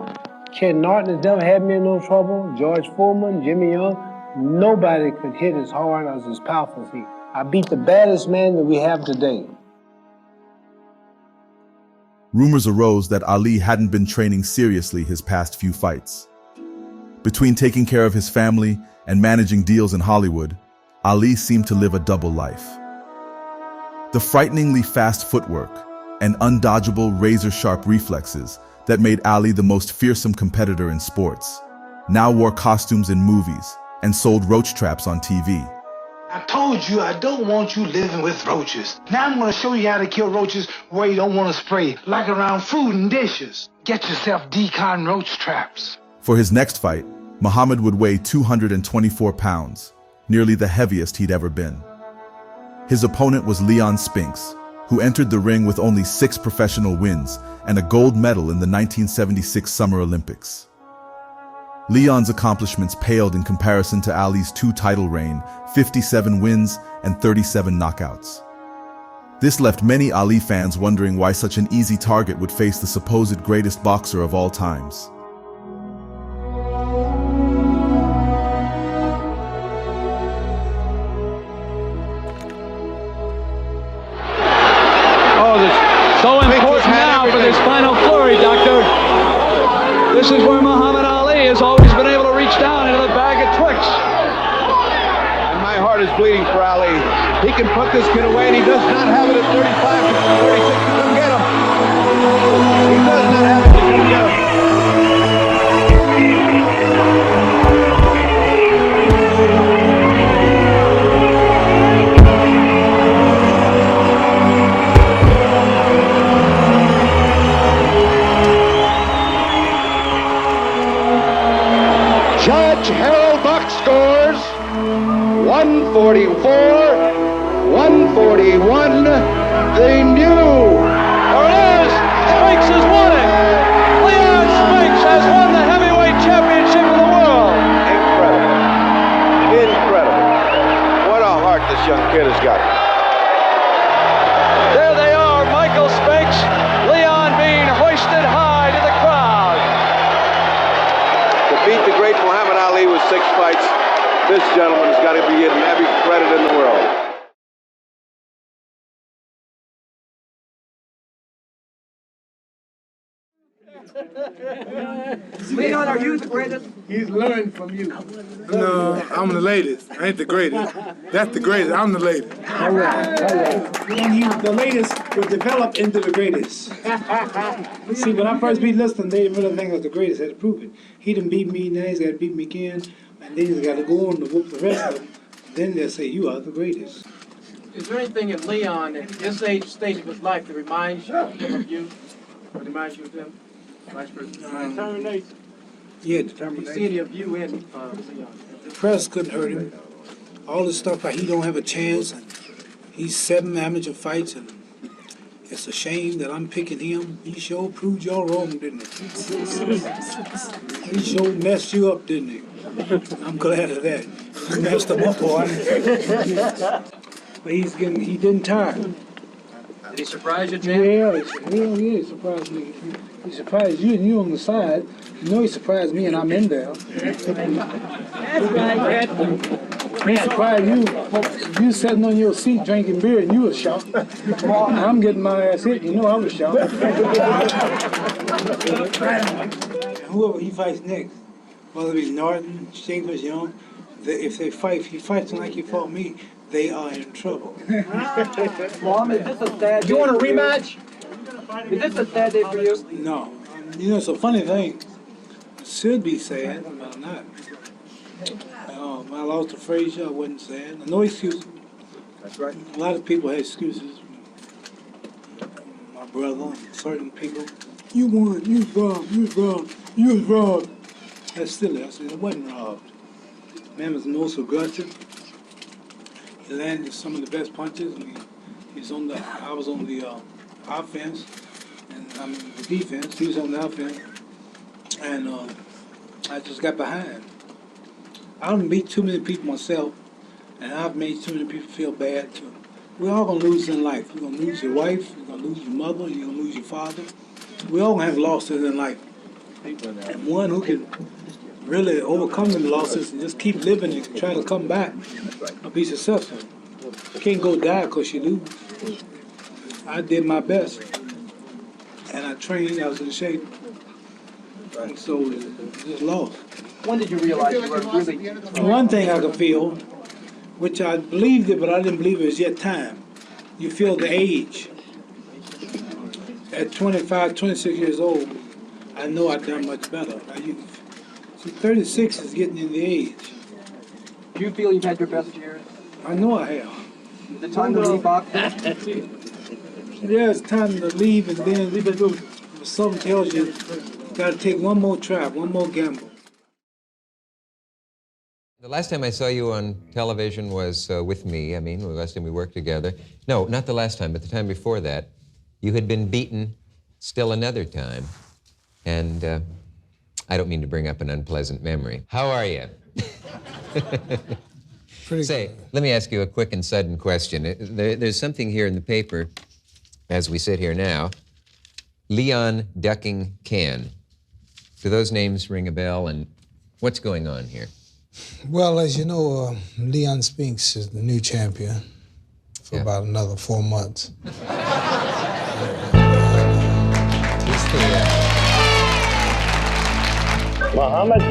Ken Norton has never had me in no trouble. George Foreman, Jimmy Young. Nobody could hit as hard or as powerful as he. I beat the baddest man that we have today. Rumors arose that Ali hadn't been training seriously his past few fights. Between taking care of his family and managing deals in Hollywood, Ali seemed to live a double life. The frighteningly fast footwork and undodgeable razor-sharp reflexes that made Ali the most fearsome competitor in sports now wore costumes in movies and sold roach traps on TV. I told you I don't want you living with roaches. Now I'm going to show you how to kill roaches where you don't want to spray, like around food and dishes. Get yourself decon roach traps. For his next fight, Muhammad would weigh 224 pounds, nearly the heaviest he'd ever been. His opponent was Leon Spinks, who entered the ring with only 6 professional wins and a gold medal in the 1976 Summer Olympics. Leon's accomplishments paled in comparison to Ali's 2-title reign, 57 wins and 37 knockouts. This left many Ali fans wondering why such an easy target would face the supposed greatest boxer of all times. Oh, that's so important now for this final flurry, Doctor. This is where Muhammad Ali has always been able to reach down into the bag of tricks. And my heart is bleeding for Ali. He can put this kid away, and he does not have it at 35 to 36 to come get him. He does not have it to come get him. Judge Harold Buck scores 144, 141. The new Orlez Spinks has won it. Leon Spinks has won the heavyweight championship of the world. Incredible. Incredible. What a heart this young kid has got. There they are, Michael Spinks, Leon being hoisted high to the crowd. To beat the great Muhammad Ali with 6 fights, this gentleman has got to be given every credit in the world. Leon, are you the greatest? He's learned from you. No, I'm the latest. I ain't the greatest. That's the greatest. I'm the latest. All right. And the latest was developed into the greatest. See, when I first beat Liston, they didn't really think I was the greatest. I had to prove it. He didn't beat me, now he's got to beat me again. And then he's got to go on to whoop the rest of them. Then they'll say, you are the greatest. Is there anything in Leon at this stage of his life that reminds you of you? Or reminds you of him? Vice President. Determination. Yeah, Do you determination. see any of you in Leon? The press couldn't hurt him. All this stuff like he don't have a chance. And he's 7 amateur fights, and It's a shame that I'm picking him. He sure proved y'all wrong, didn't he? He sure messed you up, didn't he? I'm glad of that. You messed him up, boy. But he didn't tire. Did he surprise you, Jim? Yeah, he surprised me. He surprised you and you on the side. You know he surprised me and I'm in there. That's right. He surprised you. You sitting on your seat drinking beer and you was shocked. I'm getting my ass hit. You know I was shocked. Whoever he fights next, whether it be Norton, Chambers, Young, if they fight, if he fights them like he fought me, they are in trouble. Mom, is this a sad day? You want a rematch? Is this a sad day for you? No. You know, it's a funny thing. It should be sad, but I'm not. I lost to Frazier, I wasn't sad. No excuses. That's right. A lot of people had excuses. My brother, certain people. You won, you was robbed, you was robbed, you was robbed. That's silly. I said, I wasn't robbed. Man was the most aggressive. He landed some of the best punches. I was on the offense, and the defense. He was on the offense, and I just got behind. I don't beat too many people myself, and I've made too many people feel bad too. We're all gonna lose in life. You're gonna lose your wife. You're gonna lose your mother. You're gonna lose your father. We all have losses in life. And one who can really overcome the losses and just keep living and try to come back and be successful. You can't go die because you lose. I did my best, and I trained. I was in shape, and so just lost. When did you realize you were really... One thing I could feel, which I believed it, but I didn't believe it was yet time. You feel the age. At 25, 26 years old, I know I've done much better. See, 36 is getting in the age. Do you feel you've had your best years? I know I have. Is it time to leave boxing? Yeah, it's time to leave, and then something tells you got to take one more try, one more gamble. The last time I saw you on television was with me. I mean, the last time we worked together. No, not the last time, but the time before that. You had been beaten still another time. And I don't mean to bring up an unpleasant memory. How are you? Say, let me ask you a quick and sudden question. There's something here in the paper, as we sit here now. Leon Ducking Can. Do those names ring a bell? And what's going on here? Well, as you know, Leon Spinks is the new champion for about another 4 months. Muhammad,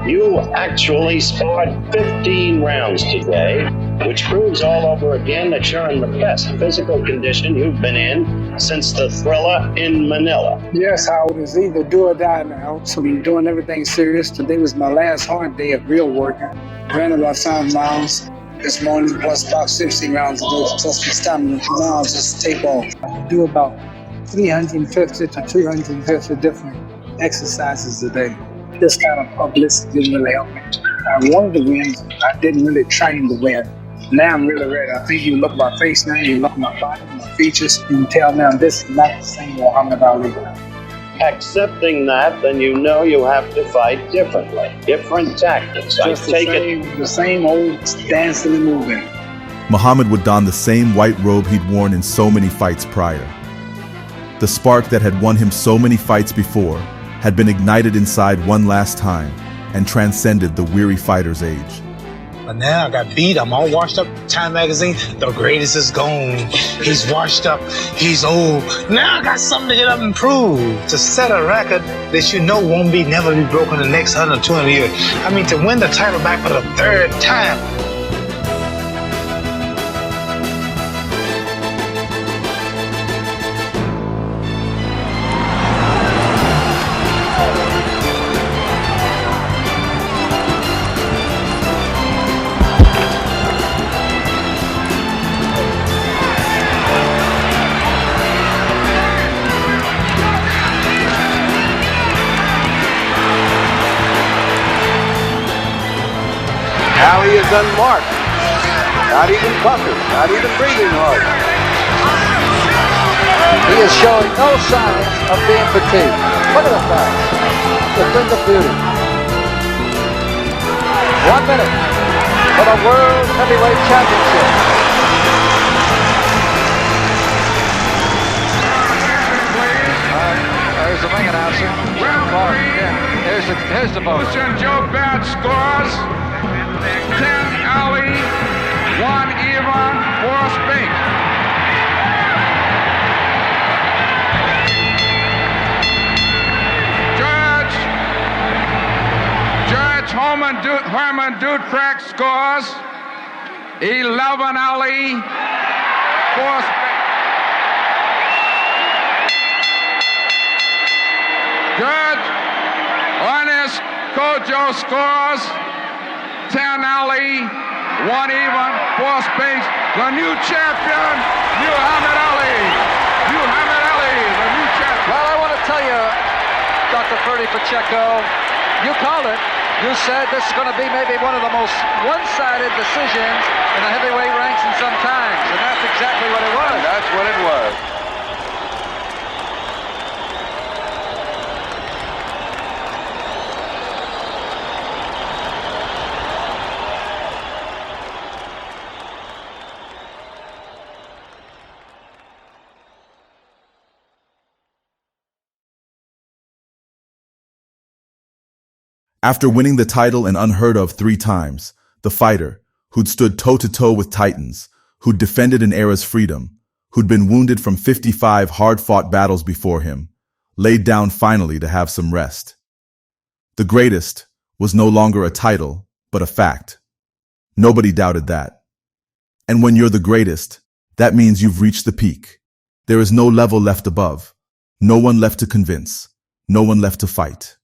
you actually sparred 15 rounds today, which proves all over again that you're in the best physical condition you've been in since the Thriller in Manila. Yes, Howard, it's either do or die now, so I'm doing everything serious. Today was my last hard day of real working. Ran about 5 miles this morning, plus about 60 rounds a day, plus my stamina. Now I'll just tape off. I do about 350 to 250 different exercises a day. This kind of publicity didn't really help me. I wanted to win, I didn't really train to win. Now I'm really ready. I think you look at my face now, you look at my body, my features, you can tell now this is not the same Muhammad Ali. Accepting that, then you know you have to fight differently. Different tactics. Just the same old dancing and moving. Muhammad would don the same white robe he'd worn in so many fights prior. The spark that had won him so many fights before had been ignited inside one last time and transcended the weary fighter's age. But now I got beat, I'm all washed up. Time magazine, the greatest is gone. He's washed up, he's old. Now I got something to get up and prove. To set a record that you know won't be never be broken in the next 100 or 200 years. I mean, to win the title back for the 3rd time. Ali is unmarked. Not even puffing, not even breathing hard. He is showing no signs of being fatigued. Look at the facts. The thing of beauty. 1 minute for the World Heavyweight Championship. There's the ring announcer. Here's the vote. Joe Bad scores 10 Ali, 1 even, 4 Spink. Judge Herman Dudek scores 11 Ali, 4 Spink. Judge Ernest Kojo scores 10 Ali, 1 even, 4 Spinks. The new champion, Muhammad Ali. Muhammad Ali, the new champion. Well, I want to tell you, Dr. Ferdy Pacheco, you called it. You said this is going to be maybe one of the most one-sided decisions in the heavyweight ranks in some times, and that's exactly what it was. And that's what it was. After winning the title an unheard of 3 times, the fighter, who'd stood toe-to-toe with titans, who'd defended an era's freedom, who'd been wounded from 55 hard-fought battles before him, laid down finally to have some rest. The greatest was no longer a title, but a fact. Nobody doubted that. And when you're the greatest, that means you've reached the peak. There is no level left above, no one left to convince, no one left to fight.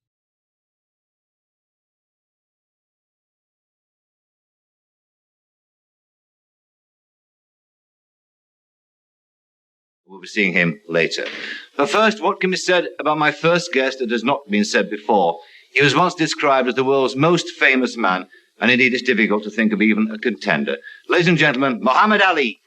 We'll be seeing him later. But first, what can be said about my first guest that has not been said before? He was once described as the world's most famous man, and indeed it's difficult to think of even a contender. Ladies and gentlemen, Muhammad Ali.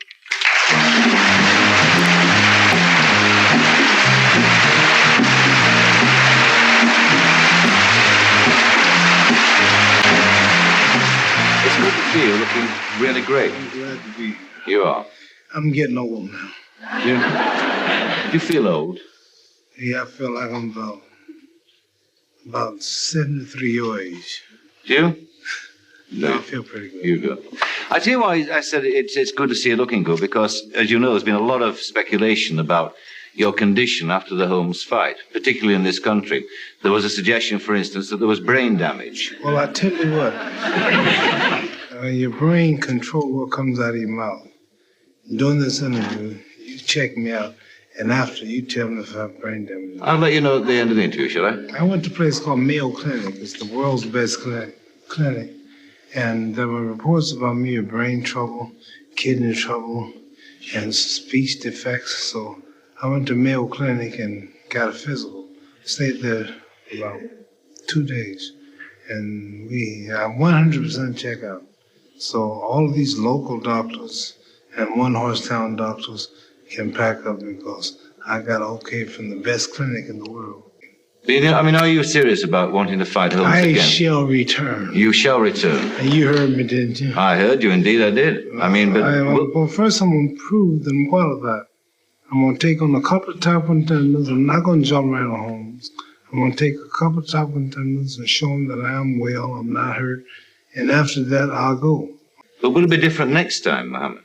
It's good to see you looking really great. I'm glad to be here. You are. I'm getting old now. You feel old? Yeah, I feel like I'm about 73 your age. Do you? No. I feel pretty good. You do. I tell you why I said it's good to see you looking good, because, as you know, there's been a lot of speculation about your condition after the Holmes fight, particularly in this country. There was a suggestion, for instance, that there was brain damage. Well, I tell you what. Your brain controls what comes out of your mouth. During this interview, you check me out, and after, you tell me if I have brain damage. I'll let you know at the end of the interview, shall I? I went to a place called Mayo Clinic. It's the world's best clinic. And there were reports about me of brain trouble, kidney trouble, and speech defects. So I went to Mayo Clinic and got a physical. Stayed there about 2 days. And we 100% check out. So all of these local doctors and one-horse-town doctors can pack up because I got okay from the best clinic in the world. I mean, are you serious about wanting to fight Holmes again? I shall return. You shall return. And you heard me, didn't you? I heard you, indeed I did. I mean, but... Well, first I'm going to prove that I'm qualified. I'm going to take on a couple of top contenders. I'm not going to jump right on Holmes. I'm going to take a couple of top contenders and show them that I am well, I'm not hurt. And after that, I'll go. But will it be different next time, Muhammad?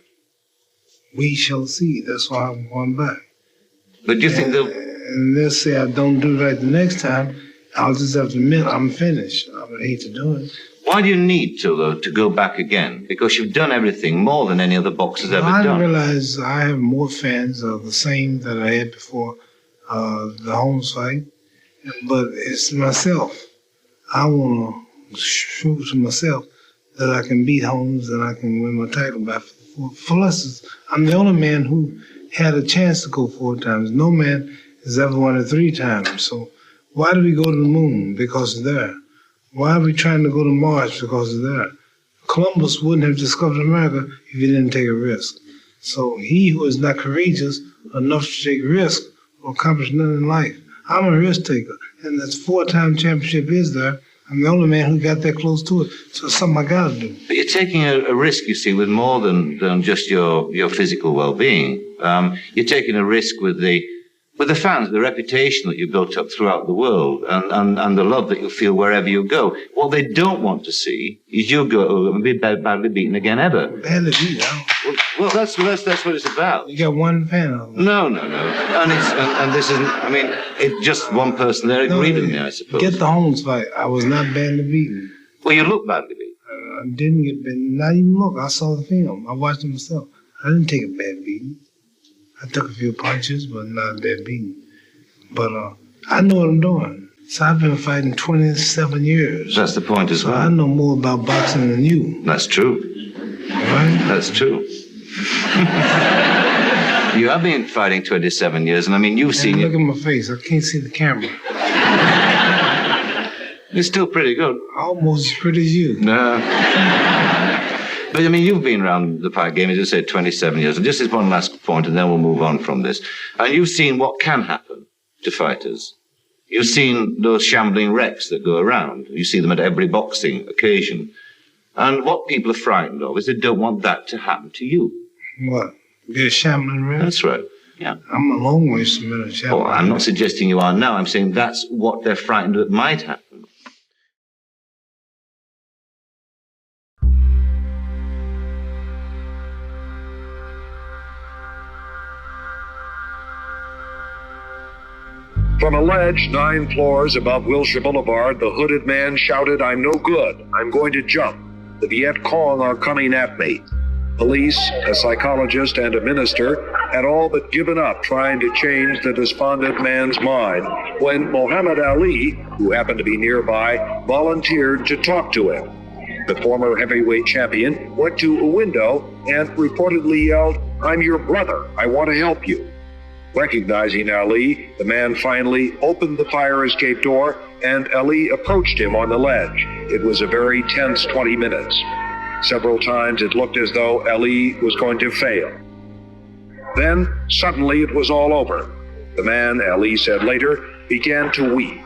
We shall see. That's why I'm going back. But do you think they'll... And they'll say I don't do it right the next time. I'll just have to admit I'm finished. I would hate to do it. Why do you need to, though, to go back again? Because you've done everything more than any other boxer's ever I done. realize I have more fans of the same that I had before the Holmes fight. But it's myself. I want to prove to myself that I can beat Holmes and I can win my title back. Plus, I'm the only man who had a chance to go 4 times. No man has ever won it 3 times. So why do we go to the moon? Because it's there. Why are we trying to go to Mars? Because it's there. Columbus wouldn't have discovered America if he didn't take a risk. So he who is not courageous enough to take risk will accomplish nothing in life. I'm a risk taker, and this 4-time championship is there. I'm the only man who got that close to it, so it's something I gotta do. But you're taking a risk, you see, with more than just your physical well-being. You're taking a risk with the fans, the reputation that you built up throughout the world, and the love that you feel wherever you go. What they don't want to see is you go and be badly beaten again ever. Badly beaten? Well, that's what it's about. You got one fan of it. No. And this isn't, I mean, it's just one person there agreed with me, I suppose. Get the Holmes fight. I was not badly beaten. Well, you look badly beaten. I didn't get beaten. Not even look. I saw the film. I watched it myself. I didn't take a bad beating. I took a few punches, but not a bad beating. But I know what I'm doing. So I've been fighting 27 years. That's the point as well. So I know more about boxing than you. That's true. Right? That's true. You have been fighting 27 years, and I mean, you've seen... Look at my face. I can't see the camera. It's still pretty good. Almost as pretty as you. No. But, I mean, you've been around the fight game, as you said, 27 years. And just as one last point, and then we'll move on from this. And you've seen what can happen to fighters. You've seen those shambling wrecks that go around. You see them at every boxing occasion. And what people are frightened of is they don't want that to happen to you. What? Be a shambling wreck? That's right. Yeah. I'm a long ways from being a shambling wreck. I'm not suggesting you are now. I'm saying that's what they're frightened that might happen. From a ledge 9 floors above Wilshire Boulevard, the hooded man shouted, "I'm no good. I'm going to jump. The Viet Cong are coming at me." Police, a psychologist, and a minister had all but given up trying to change the despondent man's mind when Muhammad Ali, who happened to be nearby, volunteered to talk to him. The former heavyweight champion went to a window and reportedly yelled, "I'm your brother. I want to help you." Recognizing Ali, the man finally opened the fire escape door, and Ali approached him on the ledge. It was a very tense 20 minutes. Several times it looked as though Ali was going to fail. Then, suddenly, it was all over. The man, Ali said later, began to weep.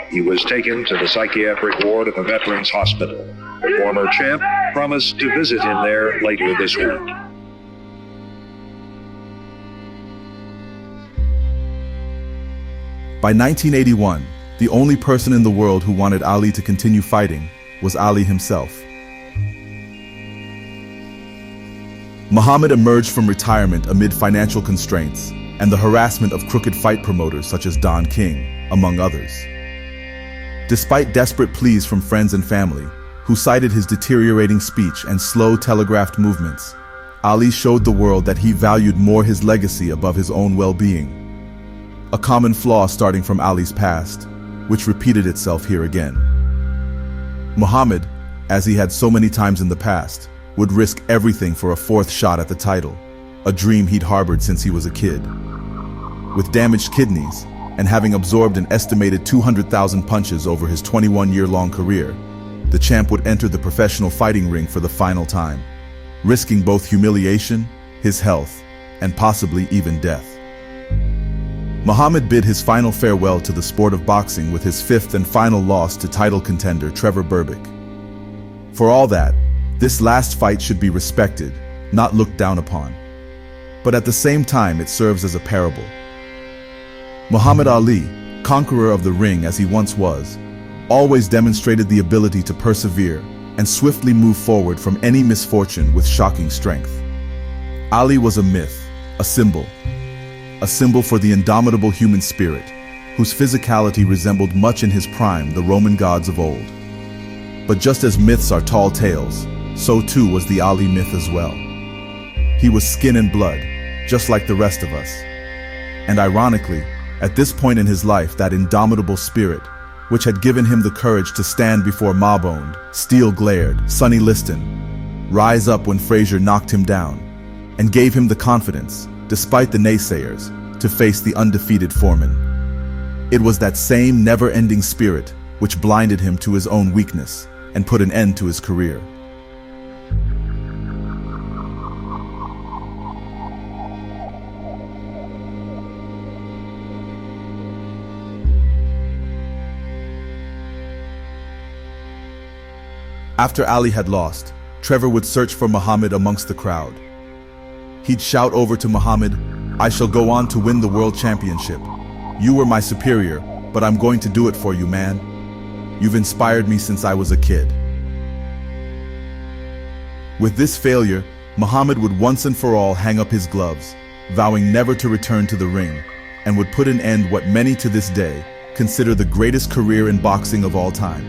He was taken to the psychiatric ward of a veterans hospital. The former champ promised to visit him there later this week. By 1981, the only person in the world who wanted Ali to continue fighting was Ali himself. Muhammad emerged from retirement amid financial constraints and the harassment of crooked fight promoters such as Don King, among others. Despite desperate pleas from friends and family, who cited his deteriorating speech and slow telegraphed movements, Ali showed the world that he valued more his legacy above his own well-being. A common flaw starting from Ali's past, which repeated itself here again. Muhammad, as he had so many times in the past, would risk everything for a 4th shot at the title, a dream he'd harbored since he was a kid. With damaged kidneys, and having absorbed an estimated 200,000 punches over his 21-year-long career, the champ would enter the professional fighting ring for the final time, risking both humiliation, his health, and possibly even death. Muhammad bid his final farewell to the sport of boxing with his 5th and final loss to title contender Trevor Berbick. For all that, this last fight should be respected, not looked down upon. But at the same time, it serves as a parable. Muhammad Ali, conqueror of the ring as he once was, always demonstrated the ability to persevere and swiftly move forward from any misfortune with shocking strength. Ali was a myth, a symbol for the indomitable human spirit, whose physicality resembled much in his prime the Roman gods of old. But just as myths are tall tales, so too was the Ali myth as well. He was skin and blood, just like the rest of us. And ironically, at this point in his life, that indomitable spirit, which had given him the courage to stand before mob-owned, steel-glared, Sonny Liston, rise up when Frazier knocked him down, and gave him the confidence, despite the naysayers, to face the undefeated Foreman. It was that same never-ending spirit which blinded him to his own weakness and put an end to his career. After Ali had lost, Trevor would search for Muhammad amongst the crowd. He'd shout over to Muhammad, "I shall go on to win the world championship. You were my superior, but I'm going to do it for you, man. You've inspired me since I was a kid." With this failure, Muhammad would once and for all hang up his gloves, vowing never to return to the ring, and would put an end what many to this day consider the greatest career in boxing of all time.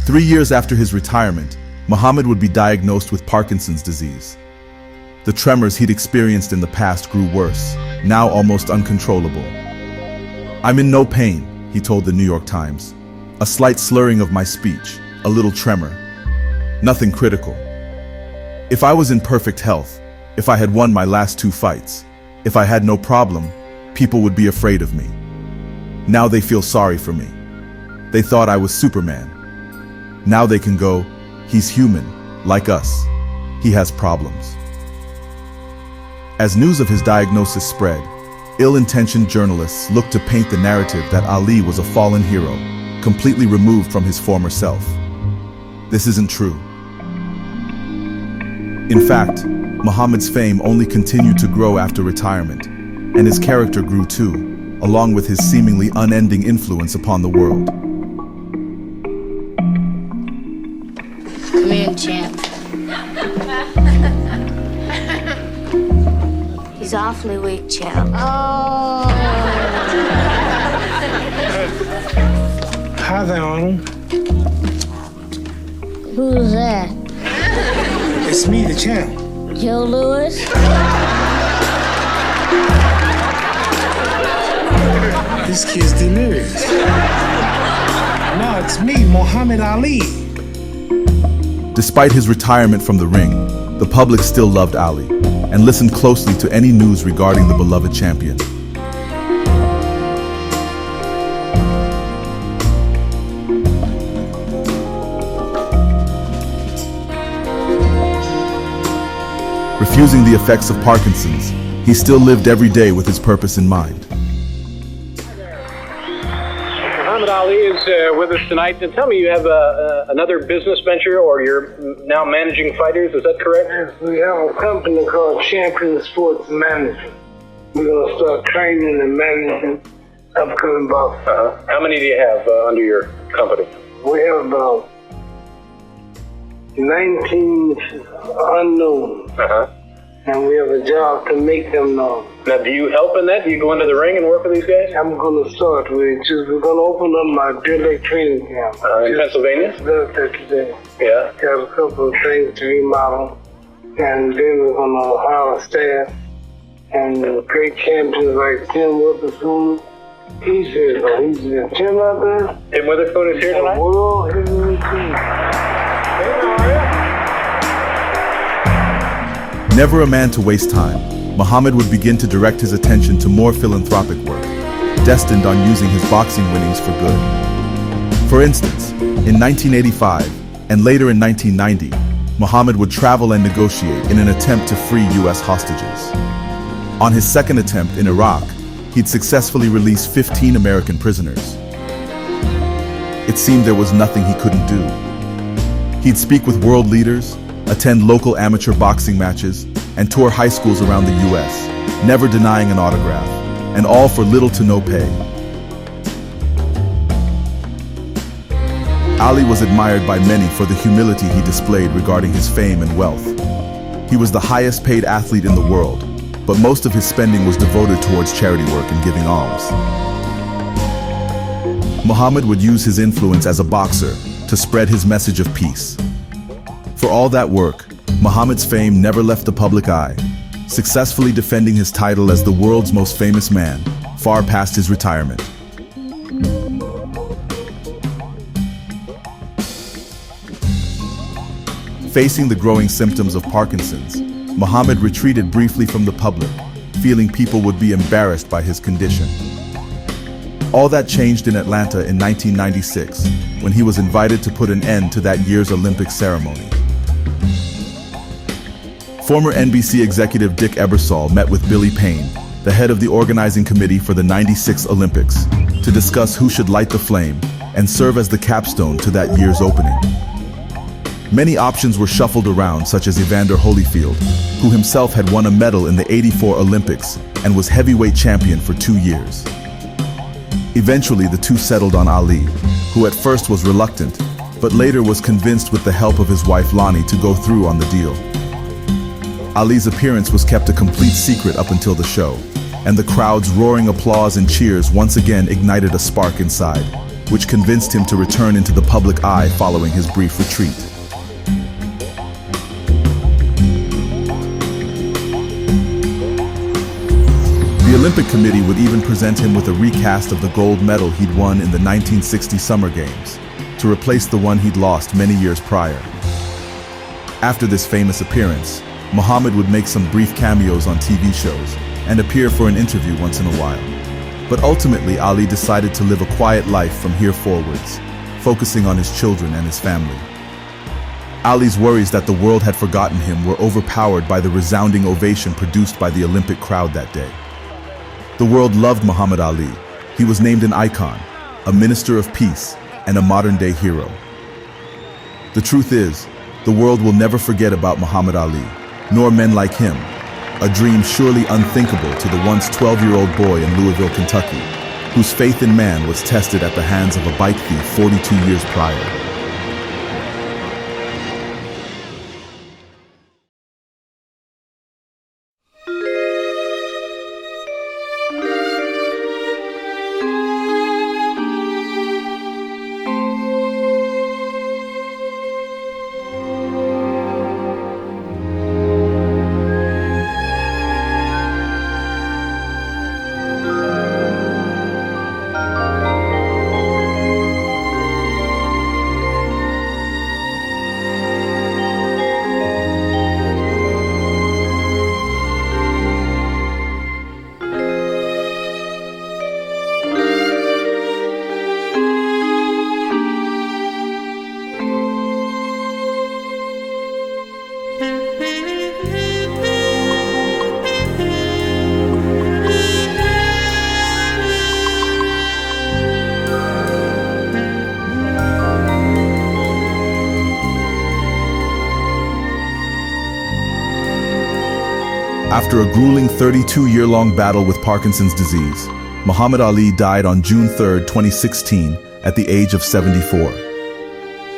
Three years after his retirement, Muhammad would be diagnosed with Parkinson's disease. The tremors he'd experienced in the past grew worse, now almost uncontrollable. "I'm in no pain," he told the New York Times. "A slight slurring of my speech, a little tremor. Nothing critical. If I was in perfect health, if I had won my last 2 fights, if I had no problem, people would be afraid of me. Now they feel sorry for me. They thought I was Superman. Now they can go, he's human, like us. He has problems." As news of his diagnosis spread, ill-intentioned journalists looked to paint the narrative that Ali was a fallen hero, completely removed from his former self. This isn't true. In fact, Muhammad's fame only continued to grow after retirement, and his character grew too, along with his seemingly unending influence upon the world. Come here, champ. He's awfully weak, champ. Oh. Hi there, Arnold. Who's that? It's me, the champ. Joe Louis? This kid's delirious. No, it's me, Muhammad Ali. Despite his retirement from the ring, the public still loved Ali and listened closely to any news regarding the beloved champion. Refusing the effects of Parkinson's, he still lived every day with his purpose in mind. Muhammad Ali is with us tonight. And tell me, you have another business venture, or you're now managing fighters, is that correct? Yes, we have a company called Champion Sports Management. We're going to start training and managing upcoming boxers. How many do you have under your company? We have about 19 unknown. And we have a job to make them known. Now, do you help in that? Do you go into the ring and work with these guys? I'm going to start with we're going to open up my Direct training camp. In Pennsylvania? That's today. Yeah. Got a couple of things to remodel. And then we're going to hire a staff. And great champions like Tim Witherspoon. He's here, though. He's here. Tim out there? Tim Witherspoon is here tonight? World heavyweight team. Never a man to waste time, Muhammad would begin to direct his attention to more philanthropic work, destined on using his boxing winnings for good. For instance, in 1985 and later in 1990, Muhammad would travel and negotiate in an attempt to free U.S. hostages. On his second attempt in Iraq, he'd successfully released 15 American prisoners. It seemed there was nothing he couldn't do. He'd speak with world leaders, attend local amateur boxing matches, and tour high schools around the U.S., never denying an autograph, and all for little to no pay. Ali was admired by many for the humility he displayed regarding his fame and wealth. He was the highest paid athlete in the world, but most of his spending was devoted towards charity work and giving alms. Muhammad would use his influence as a boxer to spread his message of peace. For all that work, Muhammad's fame never left the public eye, successfully defending his title as the world's most famous man, far past his retirement. Facing the growing symptoms of Parkinson's, Muhammad retreated briefly from the public, feeling people would be embarrassed by his condition. All that changed in Atlanta in 1996, when he was invited to put an end to that year's Olympic ceremony. Former NBC executive Dick Ebersol met with Billy Payne, the head of the organizing committee for the '96 Olympics, to discuss who should light the flame and serve as the capstone to that year's opening. Many options were shuffled around, such as Evander Holyfield, who himself had won a medal in the '84 Olympics and was heavyweight champion for 2 years. Eventually, the two settled on Ali, who at first was reluctant, but later was convinced with the help of his wife Lonnie to go through on the deal. Ali's appearance was kept a complete secret up until the show, and the crowd's roaring applause and cheers once again ignited a spark inside, which convinced him to return into the public eye following his brief retreat. The Olympic Committee would even present him with a recast of the gold medal he'd won in the 1960 Summer Games, to replace the one he'd lost many years prior. After this famous appearance, Muhammad would make some brief cameos on TV shows and appear for an interview once in a while. But ultimately, Ali decided to live a quiet life from here forwards, focusing on his children and his family. Ali's worries that the world had forgotten him were overpowered by the resounding ovation produced by the Olympic crowd that day. The world loved Muhammad Ali. He was named an icon, a minister of peace, and a modern-day hero. The truth is, the world will never forget about Muhammad Ali, nor men like him, a dream surely unthinkable to the once 12-year-old boy in Louisville, Kentucky, whose faith in man was tested at the hands of a bike thief 42 years prior. After a grueling 32-year-long battle with Parkinson's disease, Muhammad Ali died on June 3, 2016, at the age of 74.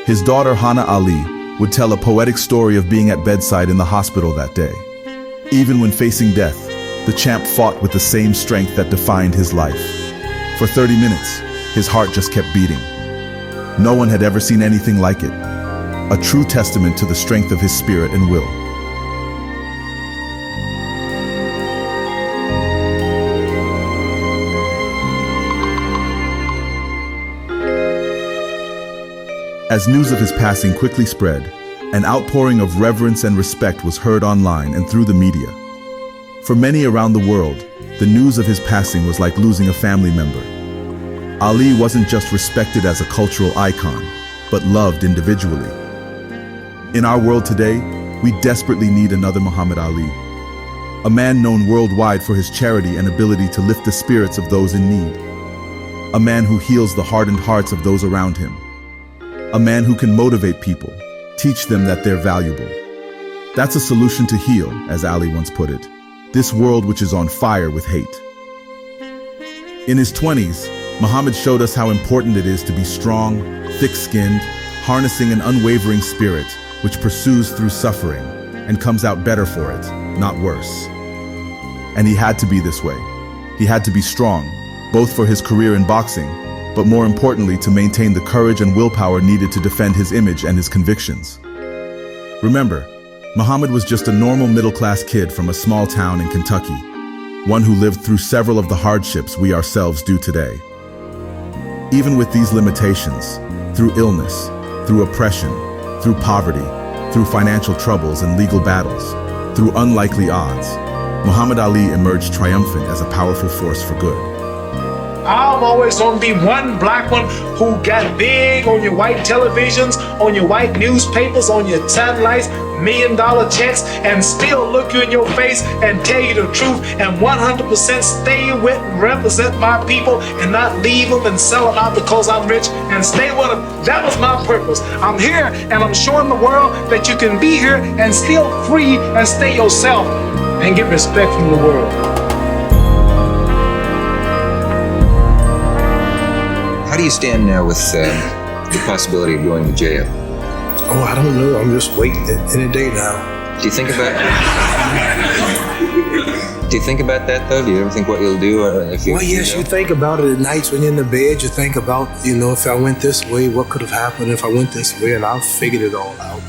His daughter Hana Ali would tell a poetic story of being at bedside in the hospital that day. Even when facing death, the champ fought with the same strength that defined his life. For 30 minutes, his heart just kept beating. No one had ever seen anything like it, a true testament to the strength of his spirit and will. As news of his passing quickly spread, an outpouring of reverence and respect was heard online and through the media. For many around the world, the news of his passing was like losing a family member. Ali wasn't just respected as a cultural icon, but loved individually. In our world today, we desperately need another Muhammad Ali, a man known worldwide for his charity and ability to lift the spirits of those in need, a man who heals the hardened hearts of those around him, a man who can motivate people, teach them that they're valuable. That's a solution to heal, as Ali once put it, this world which is on fire with hate. In his 20s, Muhammad showed us how important it is to be strong, thick-skinned, harnessing an unwavering spirit which pursues through suffering and comes out better for it, not worse. And he had to be this way. He had to be strong, both for his career in boxing, but more importantly to maintain the courage and willpower needed to defend his image and his convictions. Remember, Muhammad was just a normal middle-class kid from a small town in Kentucky, one who lived through several of the hardships we ourselves do today. Even with these limitations, through illness, through oppression, through poverty, through financial troubles and legal battles, through unlikely odds, Muhammad Ali emerged triumphant as a powerful force for good. I'm always going to be one black one who got big on your white televisions, on your white newspapers, on your satellites. $1 million checks and still look you in your face and tell you the truth and 100% stay with and represent my people and not leave them and sell them out because I'm rich and stay with them. That was my purpose. I'm here and I'm showing the world that you can be here and still free and stay yourself and get respect from the world. How do you stand now with the possibility of going to jail? Oh, I don't know. I'm just waiting any day now. Do you think about Do you think about that though? Do you ever think what you'll do if you? Well, yes, you think about it at nights when you're in the bed. You think about, if I went this way, what could have happened if I went this way, and I've figured it all out.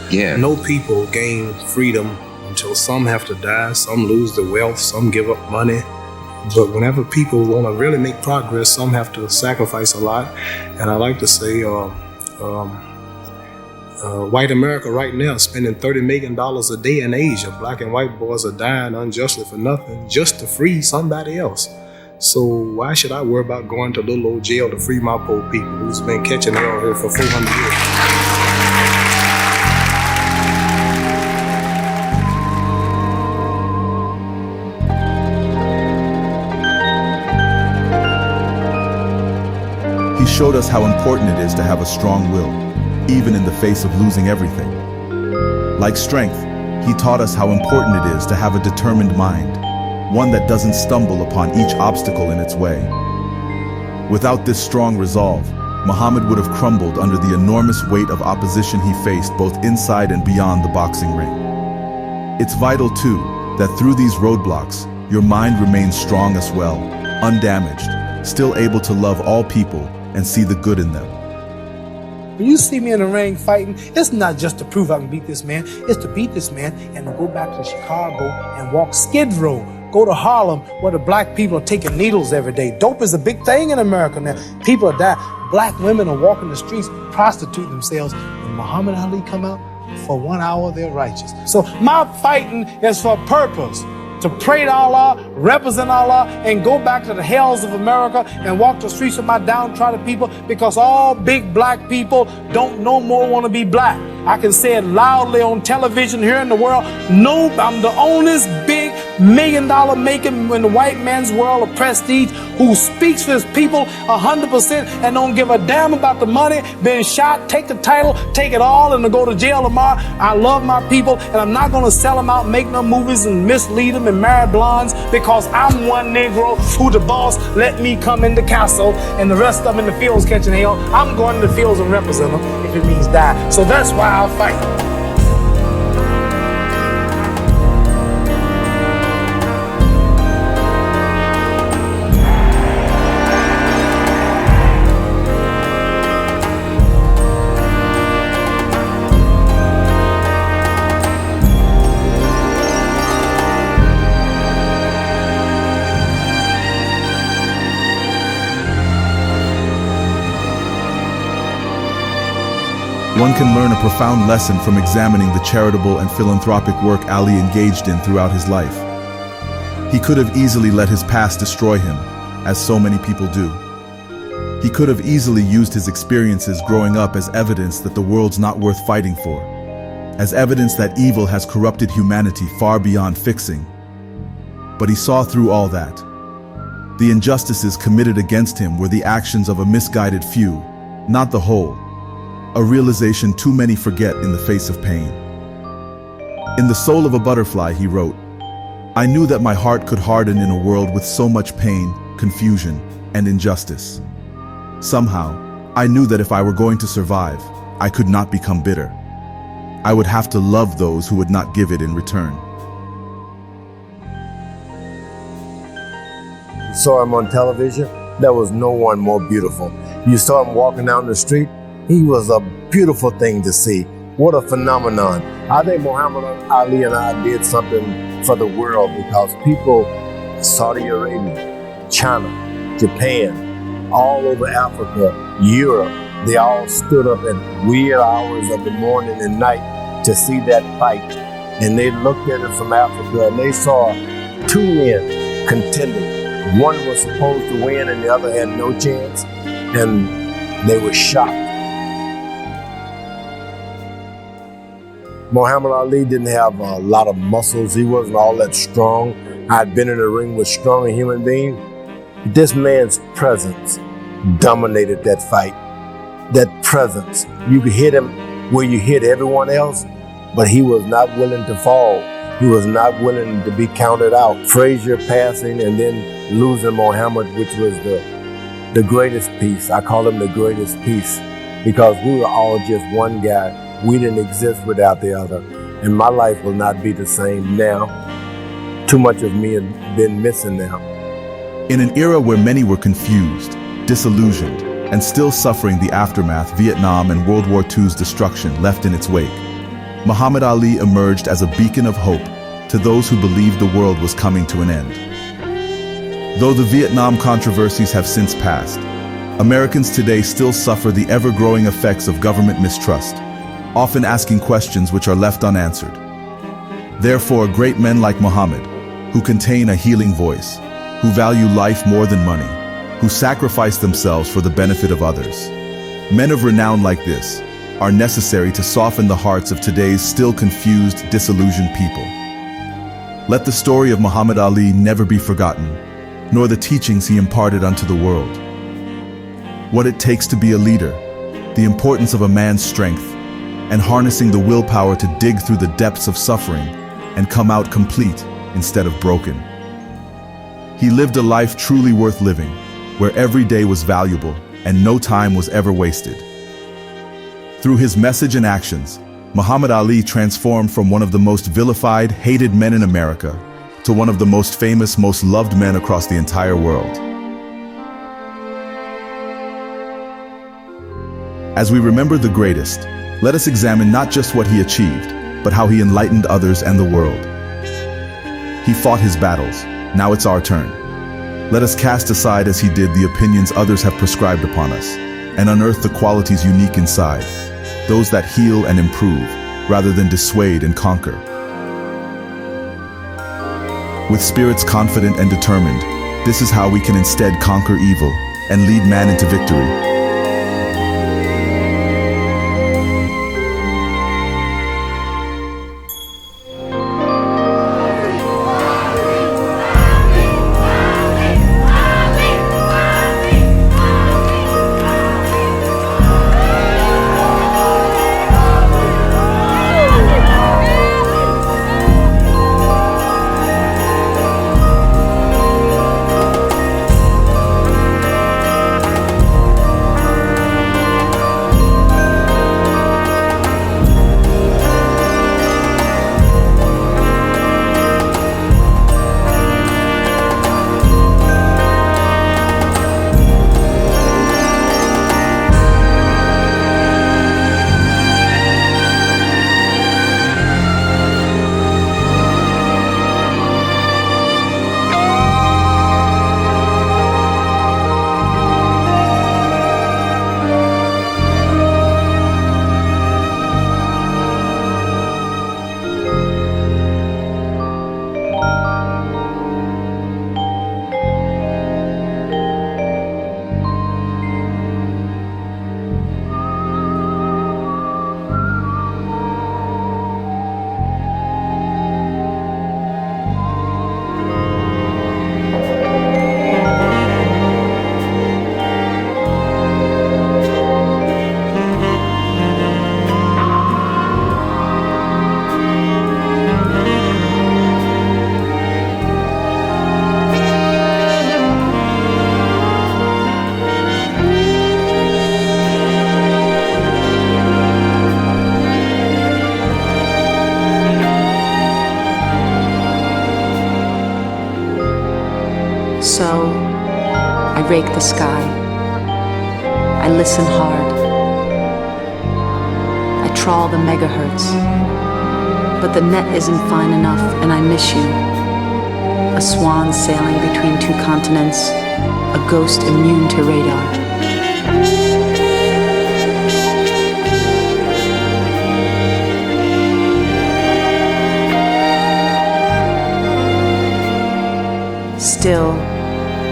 Yeah. No people gain freedom until some have to die, some lose their wealth, some give up money. But whenever people want to really make progress, some have to sacrifice a lot. And I like to say, white America right now is spending $30 million a day in Asia. Black and white boys are dying unjustly for nothing, just to free somebody else. So why should I worry about going to little old jail to free my poor people who's been catching hell here for 400 years? He showed us how important it is to have a strong will, even in the face of losing everything. Like strength, he taught us how important it is to have a determined mind, one that doesn't stumble upon each obstacle in its way. Without this strong resolve, Muhammad would have crumbled under the enormous weight of opposition he faced both inside and beyond the boxing ring. It's vital, too, that through these roadblocks, your mind remains strong as well, undamaged, still able to love all people and see the good in them. When you see me in the ring fighting, it's not just to prove I can beat this man. It's to beat this man and to go back to Chicago and walk Skid Row. Go to Harlem where the black people are taking needles every day. Dope is a big thing in America now. People are dying. Black women are walking the streets, prostitute themselves. When Muhammad Ali come out, for 1 hour they're righteous. So my fighting is for a purpose. To pray to Allah, represent Allah, and go back to the hells of America and walk the streets with my downtrodden people, because all big black people don't no more want to be black. I can say it loudly on television here in the world. No, I'm the only big $1 million making in the white man's world of prestige who speaks for his people 100% and don't give a damn about the money, being shot, take the title, take it all, and to go to jail tomorrow. I love my people, and I'm not going to sell them out, make no movies and mislead them and marry blondes, because I'm one Negro who the boss let me come in the castle and the rest of them in the fields catching hell. I'm going to the fields and represent them if it means die. So that's why I'll fight. One can learn a profound lesson from examining the charitable and philanthropic work Ali engaged in throughout his life. He could have easily let his past destroy him, as so many people do. He could have easily used his experiences growing up as evidence that the world's not worth fighting for, as evidence that evil has corrupted humanity far beyond fixing. But he saw through all that. The injustices committed against him were the actions of a misguided few, not the whole. A realization too many forget in the face of pain. In The Soul of a Butterfly, he wrote, "I knew that my heart could harden in a world with so much pain, confusion, and injustice. Somehow, I knew that if I were going to survive, I could not become bitter. I would have to love those who would not give it in return." You saw him on television, there was no one more beautiful. You saw him walking down the street, he was a beautiful thing to see. What a phenomenon. I think Muhammad Ali and I did something for the world, because people, Saudi Arabia, China, Japan, all over Africa, Europe, they all stood up at weird hours of the morning and night to see that fight. And they looked at it from Africa and they saw two men contending. One was supposed to win and the other had no chance. And they were shocked. Muhammad Ali didn't have a lot of muscles. He wasn't all that strong. I'd been in the ring with stronger human beings. This man's presence dominated that fight. That presence. You could hit him where you hit everyone else, but he was not willing to fall. He was not willing to be counted out. Frazier passing and then losing Muhammad, which was the greatest piece. I call him the greatest piece because we were all just one guy. We didn't exist without the other. And my life will not be the same now. Too much of me has been missing now. In an era where many were confused, disillusioned, and still suffering the aftermath Vietnam and World War II's destruction left in its wake, Muhammad Ali emerged as a beacon of hope to those who believed the world was coming to an end. Though the Vietnam controversies have since passed, Americans today still suffer the ever-growing effects of government mistrust, often asking questions which are left unanswered. Therefore, great men like Muhammad, who contain a healing voice, who value life more than money, who sacrifice themselves for the benefit of others. Men of renown like this are necessary to soften the hearts of today's still confused, disillusioned people. Let the story of Muhammad Ali never be forgotten, nor the teachings he imparted unto the world. What it takes to be a leader, the importance of a man's strength, and harnessing the willpower to dig through the depths of suffering and come out complete instead of broken. He lived a life truly worth living, where every day was valuable and no time was ever wasted. Through his message and actions, Muhammad Ali transformed from one of the most vilified, hated men in America to one of the most famous, most loved men across the entire world. As we remember the greatest, let us examine not just what he achieved, but how he enlightened others and the world. He fought his battles. Now it's our turn. Let us cast aside as he did the opinions others have prescribed upon us, and unearth the qualities unique inside, those that heal and improve, rather than dissuade and conquer. With spirits confident and determined, this is how we can instead conquer evil and lead man into victory. So, I rake the sky. I listen hard. I trawl the megahertz. But the net isn't fine enough, and I miss you. A swan sailing between two continents, a ghost immune to radar. Still,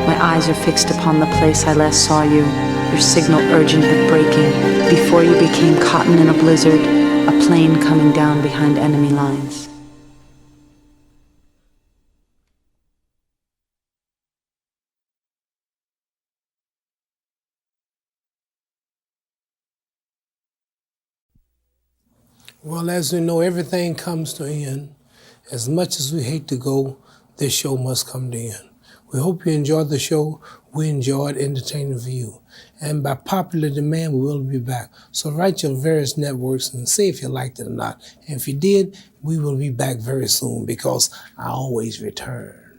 my eyes are fixed upon the place I last saw you, your signal urgent but breaking, before you became cotton in a blizzard, A plane coming down behind enemy lines. Well, as we know, everything comes to an end. As much as we hate to go, this show must come to an end. We hope you enjoyed the show. We enjoyed entertaining for you. And by popular demand, we will be back. So write your various networks and see if you liked it or not. And if you did, we will be back very soon because I always return.